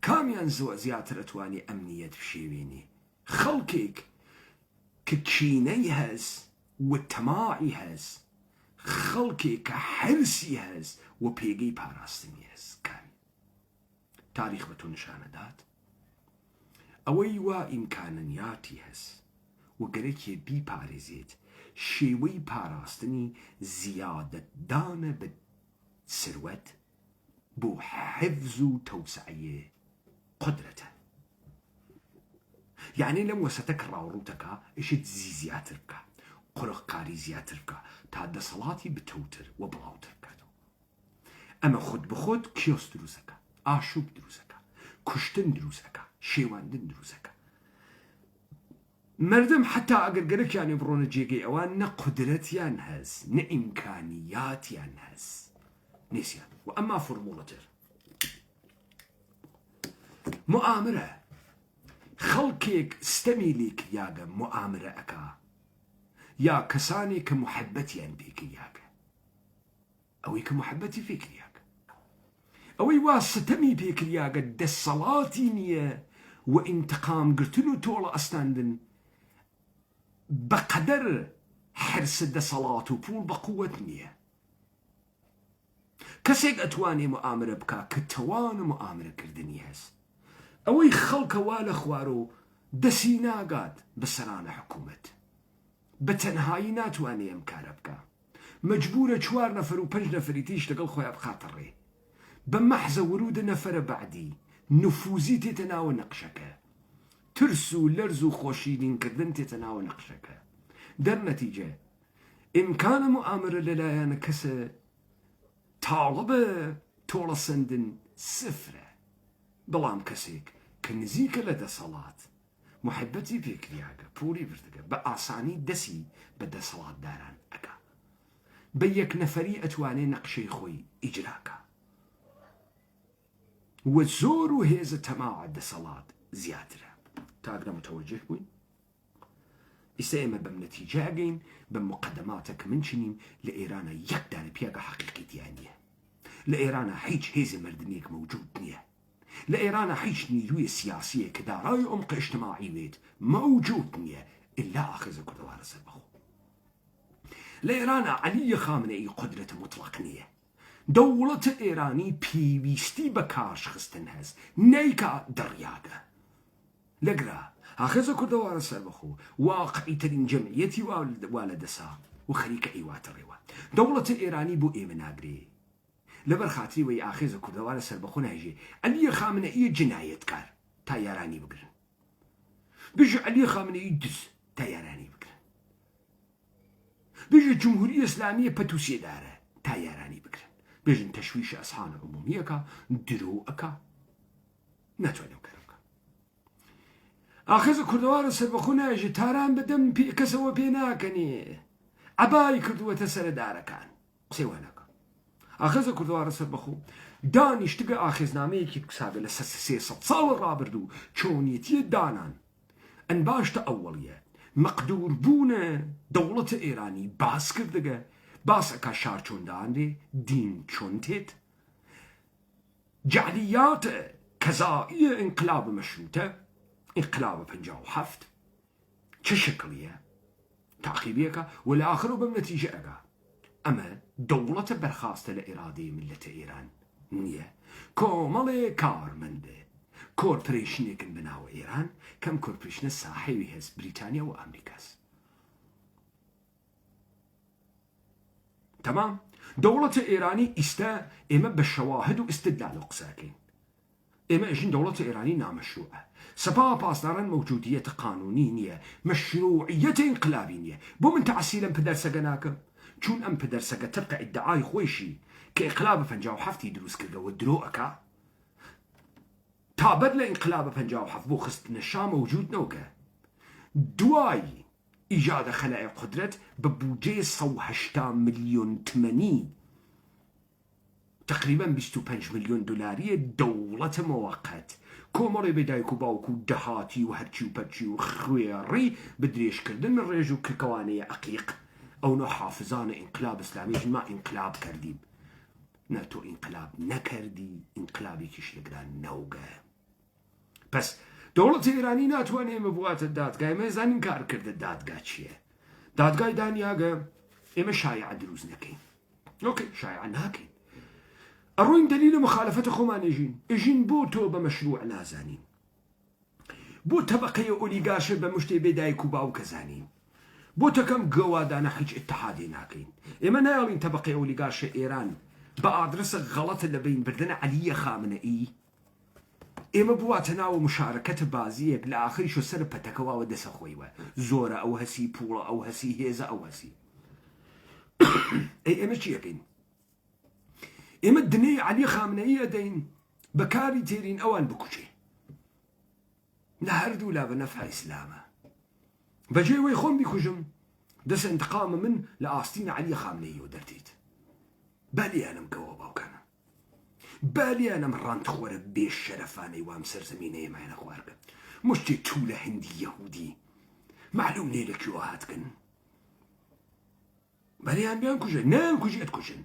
کامیان زیاتر ئەتوانێت ئەمنیەت بشێوێنێ. خەڵکێک کە کینەی هەست و تەماعی هەست، خەڵکێک کە حرسی هەست و پێگەی پاراستنی هەست. کامی تاریخ بە تۆ نیشانەدات ئەوەی وا ئیمکانیاتی هەست و گەرەکێ بیپارێزێت شێوەی پاراستنی زیادەتدانە بە سروەت بۆ حفظ و تەوسعەیە قدرەتە. یعنی لەم وەسەتە کە ڕاوڕوتەکە ئیشت زیاتر بکە، قورقکاری زیاتر بکە تا دەسەڵاتی بتەوتر و بڵاوتر بکاتەوە. ئەمە خود بخۆت کیۆس دروستەکە، ئاشوب دروستەکە، کوشتن دروستەکە، شێواندن دروستەکە. مردم حتا ئەگەر گەرەکیانێ بڕۆنە جێگەی ئەوان نە قودرەتیان هەست نە ئیمکانیاتیان هەست نیسیان. و ئەمما فۆرموڵەتر موامرە، خەڵکێک ستەمی لێکریاگە موامرە ئەکا یا کەسانێک کە محەبەتیان پێکریاگە، ئەوەی کە محەبەتی پێکریاگە، ئەوەی وا ستەمی پێکریاگە دەسەڵاتی نییە و ئینتقام گرتن و تۆڵە ئەستاندن بەقەدەر حرس دەسەڵات و پوڵ بە قووەت نییە. کەسێک ئەتوانێ موامرە بکا کە توانە موامرەکردنی هەست، ئەوەی خەڵکە وا لە خوارۆ دەسی ناگات بە سەرانە حکوومەت، بە تەنهایی ناتوانێ ئەم کارە بکە، مەجبورە 4 نەفەر و 5 نەفەری تیش لەگەڵ خۆیان بخاتە ڕێ، بە مەحزە ورودە نەفەرە بەعدی نفوزی تێتە ناوە نەقشەکە، ترس و لەرز و خۆشیرینکردن تێتە ناوە نەقشەکە. دەرنەتیجە ئیمکانە موامرە لەلایەنە کەسە تاڵبە تۆڵە سندن سفرە، بەڵام کەسێک کە نزیکە لە دەسەڵات محەبەتی پێکریاگە پوڵی بردەگە بە ئاسانی دەسی بە دەسەڵاتداران ئەکا، بە یەک نەفەری ئەتوانێ نەقشەی خۆی ئیجراکە و زۆر و هێزە تەماعە دەسەڵات زیاترە. تاگرە متەوەجه بووین؟ ئێستا ئێمە بەم نەتیجە ئەگەین بە مقدماتە کە من چنیم لە ئێرانە یەک دانە پیاگە حەقیقیتیان نییە، لە ئێرانە هیچ هێزی مردنێک موجود نییە، لە ئێرانە هیچ نیروی سیاسیە کە دارای عمق اجتماعی بێت موجود نییە ئللا ئاخێزە کوردەوارە سەربەخۆ. لە ئێرانە عەلی خامنەئی قدرەتە مطلق نییە، دەوڵەتە ئێرانی پێویستی بە کارشخستن هەست نەیکە دڕیاگە. لەگرا ئاخێزە کوردەوارە سەربەخۆ واقعی ترین جەمعیەتی وا لە دەسا و خەریکە ئەیواتە ڕێوە. دەوڵەتە ئێرانی بۆ ئێمە ناگرێ لەبەر خاتری وەی ئاخێزە کوردەوارە سەربەخۆ ناژێ عەلی خامنەئی جنایەتکار تا یارانی بگرن، بژە عەلی خامنەئی دز تا یارانی بگرن، بژە جمهوری ئیسلامیە پەتوسێدارە تا یارانی بگرن، بێژن تەشویشە ئەسحانە عمومیەکە درۆ ئەکا، ناتوانێت کارە بکە. ئاخێزە کوردەوارە سەربەخۆ ناژێ تاران بەدەم کەسەوە پێ ناکەنێ، عەبای کردووەتە سەرەدارەکان قسەی وا ناکە. ئاخێزە کوردەوارە سەربەخۆ دانیشتگە ئاخێزنامەیەکی سابێ لە 300 ساڵ ڕابردوو چۆنیەتیە دانان ئەن باشتە ئەوەڵیە مەقدور بوونە دەوڵەتە ئێرانی باس کردگە باسەکە شار چۆن داندێ دین چۆن تێت جعلیاتە کەزائیە ئینقلاب مەشروتە ئینقلاب 57 چه شکلیە تاقیبیەکە و لە ئاخر و بەم نەتیجە ئەگا ئەمە دەوڵەتە بەرخاستە لە ئێرادەی ملەتە ئێران نییە، کۆمەڵێ کارمەندە کۆرپۆرێشنێکن بناوە ئێران کەم کۆرپۆرێشنە ساحەوی هەست بریتانیا و ئەمریکاس. تەمام دەوڵەتە ئێرانی ئیستا ئێمە بە شەواهد و ئستدلال و قساکەین، ئێمە ئەژین دەوڵەتی ئێرانی نامەشروعە سەپا پاسداران موجودیەت قانونی نییە مەشروعیەت ئینقلابی نییە بۆ من تەعسی لەم پدەرسەگە ناکەم چون ئەم پدەرسەگە تەبقە ئیدعای خۆیشی کە ئینقلابە 57 دروست کردەوە درۆ ئەکا تابەت لە ئینقلابە 57 بۆ خستنە شا مەوجود نەوکە دوای ئیجادە خەلای قودرەت بە بودجێ 180 ملیۆن تمەنی تقریبا 25 ملیۆن دلاریە دەوڵەتە مۆقەت کۆمەڵی بێدایک و باوک و دەهاتی و هەرچی و پەرچی و خوێڕی بە درێژکردن ڕێژ و کرکەوانەیە عەقیق ئەو نۆ حافزانە ئینقلاب ئیسلامیش ما ئینقلاب کردیم نە تۆ ئینقلاب نەکردی ئینقلابێکیش لەگران نەوگە پس دەوڵەتی ئێرانی ناتوانێ ئێمە بواتە دادگای ئێمە زانین کارکردە دادگا چییە دادگای دانیاگە ئێمە شایعە دروست نەکەین ئۆکەی شایعە ناکەین ئەڕۆین دلیل مخالفەتە خۆمان ئێژین بۆ تۆ بە مەشروع نازانین بۆ تەبەقەیە ئۆلیگاشە بە مشتێ بێدایک و باوکە زانین بۆ تەکەم گەوادانە هیچ ئیتحادێ ناکەین ئێمە نایڵین تەبەقەی ئۆلیگاشە ئێران بە ئادرسە غەڵەتە لە بین بردنە عەلیە خامنەئی ئێمە بواتە ناوە مشارەکەتە بازیەک لە ئاخریش و سەر پەتەکەواوە دەسە خۆیوە زۆرە ئەو هەسی پوڵە ئەو هەسی هێزە ئەو هەسی ئەی ئێمە چی یەکەین ئێمە دنەی عەلی خامنەئی ئەدەین بەکاری تێرین ئەوان بکوچێ لە هەردوو لا بە نەفع ئیسلامە بەجێ وەی خۆم بیکوژم دەس انتقامە من لە ئاستینە عەلی خامنەییەوە دەردێت بالێیانم کەوە باوکانە بالێیانم ڕاندخۆرە بێ شەرەفانەی وام سەرزەمینەیە مایە نەخوارکە مشتی توو لە هەندی یەهودی معلوم نێ لەکوێوە هاتکن بەلیان بیان کوژە نان کوژێت کوژن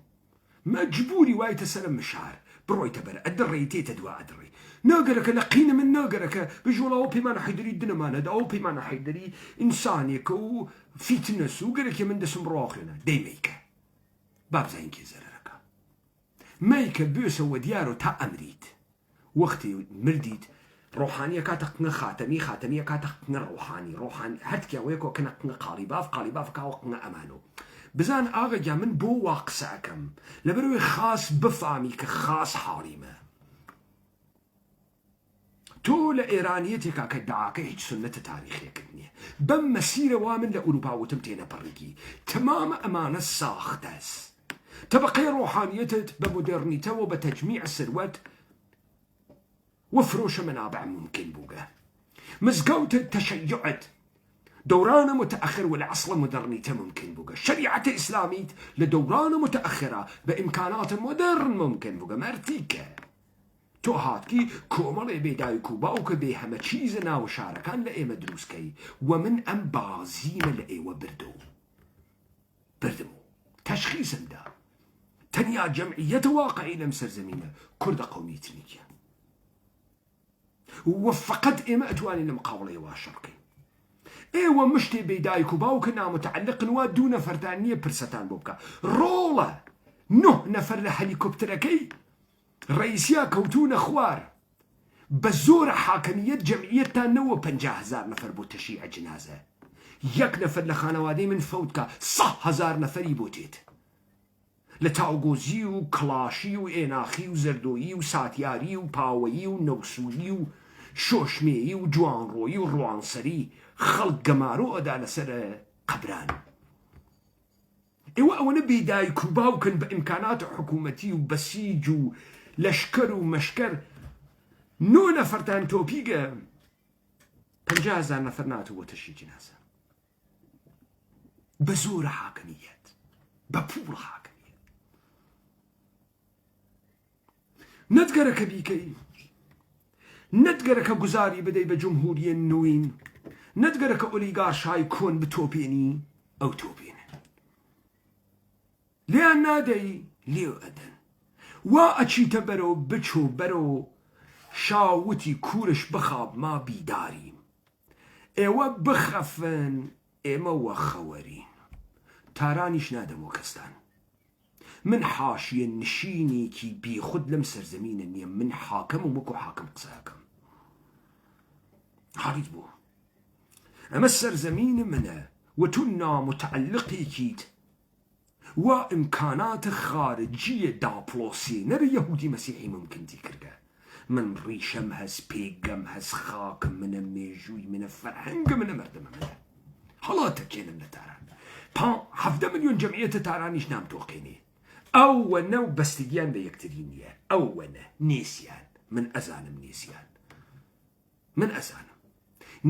مەجبوری وایتە سەرم مشار بڕۆیتە بەرە ئەدڕێی تێتە دوا ئەدڕێ ناگەرەکە لە قینە من ناگەرەکە بژۆڵەوە پەیمانە حەیدەری دنەمانەدا ئەو پەیمانە حەیدەری ئینسانێکە و فیتنەس و گەرەکێ من دەسم ڕاخێنە دەیمەیکە بابزین کێ زەرەکە مەیکە بێسەوە دیارۆ تا ئەمریت وەختی مردیت ڕۆحانیە کاتە قنە خاتەمی خاتەمیە کاتە قنە ڕۆحانی ڕۆحان هەرتکیاوەیەکۆ کەنە قنە قاڵیباف قاڵیباف کاوە قنە ئەمانۆ بزان ئاغەجا من بۆ وا قسەکەم لەبەرەوەی خاص بفامی کە خاص حاڵیمە تۆ لە ئێرانیەتێکا کە داعاکە هیچ سنەتە تاریخیەکرد نییە بەم مەسیرەوە من لە ئوروپا وتم تێنەپەڕێکی تەمامە ئەمانە ساختەس تەبەقەی ڕۆحانیەتت بە مۆدێرنیتەوە بە تەجمیع سروەت وفرۆشە مەنابع ممکن بووگە مزگەوتت تەشەیعت دوران متأخر والعصر مودرنيته ممكن بوغا شريعة إسلاميت لدوران متأخرة بإمكانات مودرن ممكن بوغا مرتيكا تو هاتكي كومالي بيدايكو باوكا بي همه چيز ناو شاركان لأيما دروسكي ومن أم بازيمة لأيوة بردمو تشخيصم دا تنيا جمعية واقعي لمسر زمينة كرد قومية نيكيا وفقد إيما أتواني لمقاولة واشرقي ايوه مشتي بيدايك وباوكنا متعلق ودو نفر تانية برستان بوبكا رولا نه نفر لهليكوبتركي رئيسيا كوتون خوار بزور حاكمية جمعية تانو 50,000 نفر بو تشيع جنازة يك نفر لخانوادي من فوتكا 100,000 نفري بوتيت لتاوغوزي و كلاشي و ايناخي و زردوي و ساتياري و باوي و نوسولي و شوشمي و جوانروي و روانسري خلق قمارو أدا لسر قبران إيوه أولا بيدايكو باوكن بإمكانات حكومتي وبسيج ولشكر ومشكر نو نفرتان توبيقة 50,000 نفر ناتو وتشي جنازة بزور حاكميات ببور حاكميات ندقرك بيكي ندقرك قزاري بدي بجمهورية النوين ندقرك أوليغارشاي كون بتوبيني أو توبين لأن نادي ليو أدن وأتشي تبرو بچو برو شاوتي كورش بخاب ما بيداري ايوه بخفن ايما وخورين تارانيش نادم وكستان من حاشية نشيني كي بيخد لمسر زمين من حاكم ومكو حاكم قساكم حريت بو أما السرزمين منه وتنا متعلقي كيت وإمكانات خارجية دابلوسي نرى يهودي مسيحي ممكن تكرقه من ڕیشەم هەست پێگەم هەست خاکم منە مێژووی منە فەرهەنگە منە مەردەمە منە هەڵاتەکێنم لە تاران 7 ملیۆن جەمعیەتە تارانیش نامتۆقێنێ ئەوەنە و بەستگیان بە یەکتری نییە ئەوەنە نێسیان من ئەزانم نێسیان من ئەزانم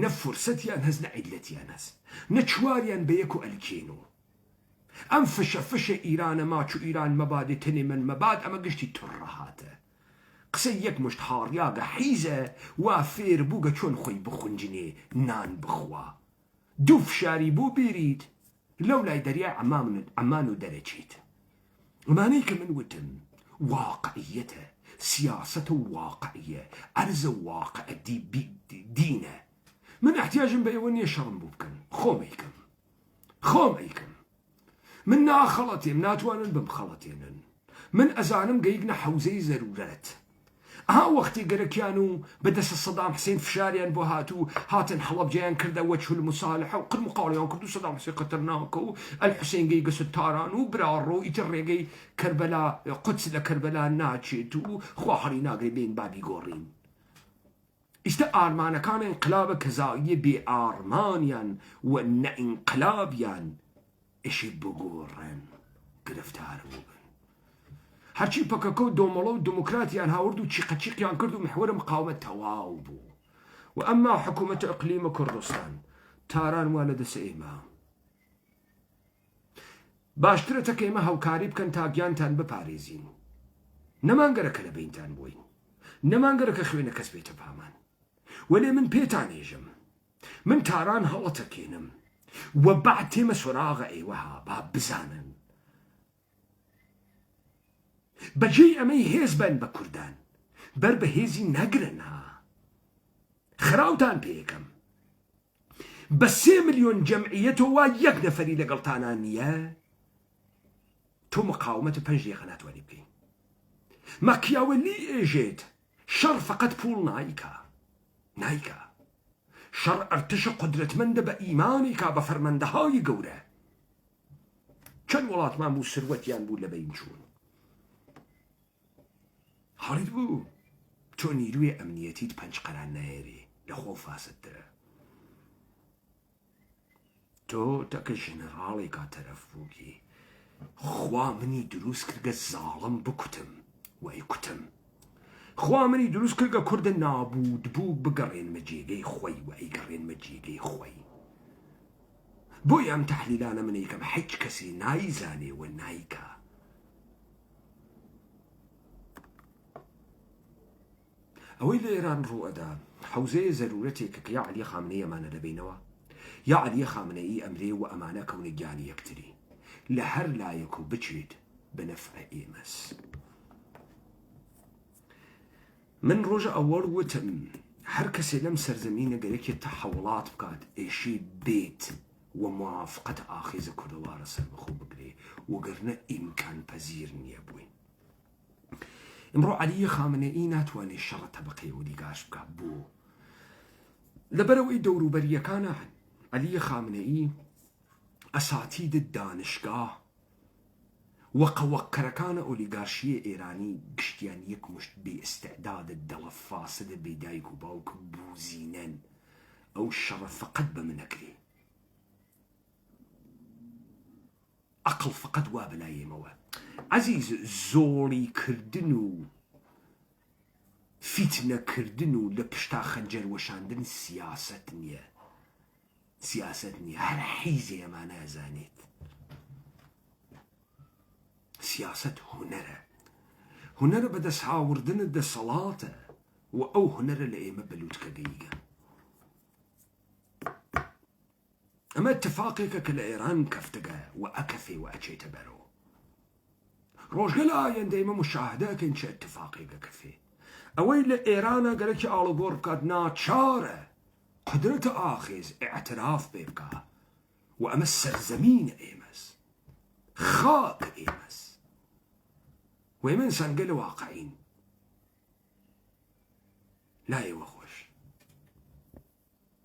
نە فرسەتیان هەست نە عیلەتیان هەست نە چواریان بە یەک و ئەلکێن و ئەم فشە ئیرانە ماچ و ئیران مەبادێ تەنێ من مەباد ئەمە گشتی توڕەهاتە قسەی یەک مشت هاڕیاگە حیزە وا فێر بووگە چۆن خۆی بخونجنێ نان بخوا دوو فشاری بوو بیریت لەو لای دەریای ئەمان و دەرەچیت ئەمانەی کە من وتم واقعیەتە سیاسەتە و واقعیە ئەرزە واقع دینە من احتیاجم بە ئێوە نییە شەڕم بوو بکەن خۆم ئەیکەم من ناخەڵەتێم ناتوانن بم خەڵەتێنن من ئەزانم گەیگنە حەوزەی زەرورەت وەختی گەرەکیان و بەدەستە سەدام حسێن فشاریان بۆ هاتوو هاتن حەڵەبجەیان کردە وەجه المسالحە و قرم و قاڵیان کرد و سەدام حسێن خەتەرناکە و ئەلحوسێن گەی گەسە تاران و براڕۆ ئیتر ڕێگەی کەربەلا قودس لە کەربەلا ناچێت و خوا هەڵی ناگرێ بێن بابی گۆڕین ئیشتە ئارمانەکان ئینقلابە کەزاییە بێ ئارمانیان و نە ئینقلابیان ئیشی بگۆڕن گرفتار بوو هەرچی پەکەکە و دۆمەڵە و دموکراتیان هاورد و چیقەچیقیان کرد و محوەرە مقاومەت تەواو بوو و ئەمما حکوومەتە ئەقلیمە کوردستان تاران وا لە دەسە ئێمە باشترەتە کە ئێمە هەوکاری بکەن تا گیانتان بپارێزین نەمانگەرەکە لە بینتان بووین نەمانگەرەکە خوێنە کەس بێتە پامان وەلێ من پێتان هێژم من تاران هەڵەتەکێنم و بعد تێمە سۆراغە ئێوەها با بزانن بەجێی ئەمەی هێز بن بە کوردان بەر بە هێزی نەگرن خراوتان پێیەکەم بە 3 ملیۆن جەمعیەتەوە وا یەک نەفەری لەگەڵتانان نییە تۆ مقاومەتە 5 دقیقە ناتوانێ بکەین مەکیاوەلی ئێژێت شەڕ فەقەت پوڵ نایکا شەڕ ئەرتشە قودرەتمەندە بە ئیمانێکا بە فەرمەندەهای گەورە چەند وڵاتمان بوو سروەتیان بوو لە بین چوون حاڵیت بوو تۆ نیروی ئەمنیەتیت 5 قەران نایێری لە خۆ فاستترە تۆ تەکە ژنەراڵێکا تەرەف بووکی خوا منی دروست کردگە زاڵم بکوتم وای کوتم خوا منی دروست کردگە کوردە نابود بوو بگەڕێنمە جێگەی خۆی و ئەیگەڕێنمە جێگەی خۆی بۆی ئەم تەحلیلانە من یەکەم هیچ کەسی نایزانێ و نایکا ئەوەی لە ئێران ڕوئەدا حەوزەیە زەرورەتێکە کە یا عەلی خامنەی ئەمانە دەبینەوە یا عەلی خامنەیی ئەمرێ و ئەمانە کەونە گیانی یەکتری لە هەر لایەک و بچێت بە نەفعە ئێمەس من ڕۆژە ئەوەڵ وتم هەر کەسێ لەم سەرزەمینە گەرەکێت تەحەوڵات بکات ئێشی بێت و موافقەت ئاخیزە کوردەوارە سەربەخۆ بگرێ وەگەرنە ئیمکان پەزیر نییە بووین ئەمڕۆ عەلی خامنەئی ناتوانێت شەڕە تەبەقەی وەلیگاش بکات بوو لەبەرەوەی دەوروبەریەکانە هەن عەلی خامنەئی ئەساتیدت دانشگاه وەقەوەقکەرەکانە ئۆلیگارشیە ئێرانی گشتیان یەک مشت بێ ئستعدادە دەڵە فاسدە بێدایک و باوک بوزینەن ئەو شەڕە فەقەت بە منەکرێ ئەقڵ فەقەت وا بەلایێمەوە عەزیز زۆڵی کردن و فیتنەکردن و لە پشتا خەنجەر وەشاندن سیاسەت نییە هەر حیزێ ئەمانە ئەزانێت سیاست هونەرە بەدەست هاوردنە دەسەڵاتە و ئەو هونەرە لە ئێمە بەلووتکە گەیگە ئەمە اتفاقێکە کە لە ئێران کەفتەگە و ئەکەفێ و ئەچێتە بەرەوە ڕۆژگە لە ئایەندە ئێمە مشاهدەکەین چه اتفاقێکە کەفێ ئەوەی لە ئێرانە گەرەکی ئاڵوگۆڕ بکات ناچارە قدرەتە ئاخێز ئێعتراف پێ بکە و ئەمە سەرزەمینە ئێمەس خاکە ئێمەس و ئێمە ئینسانگە لە واقعین لا ئێوە خۆش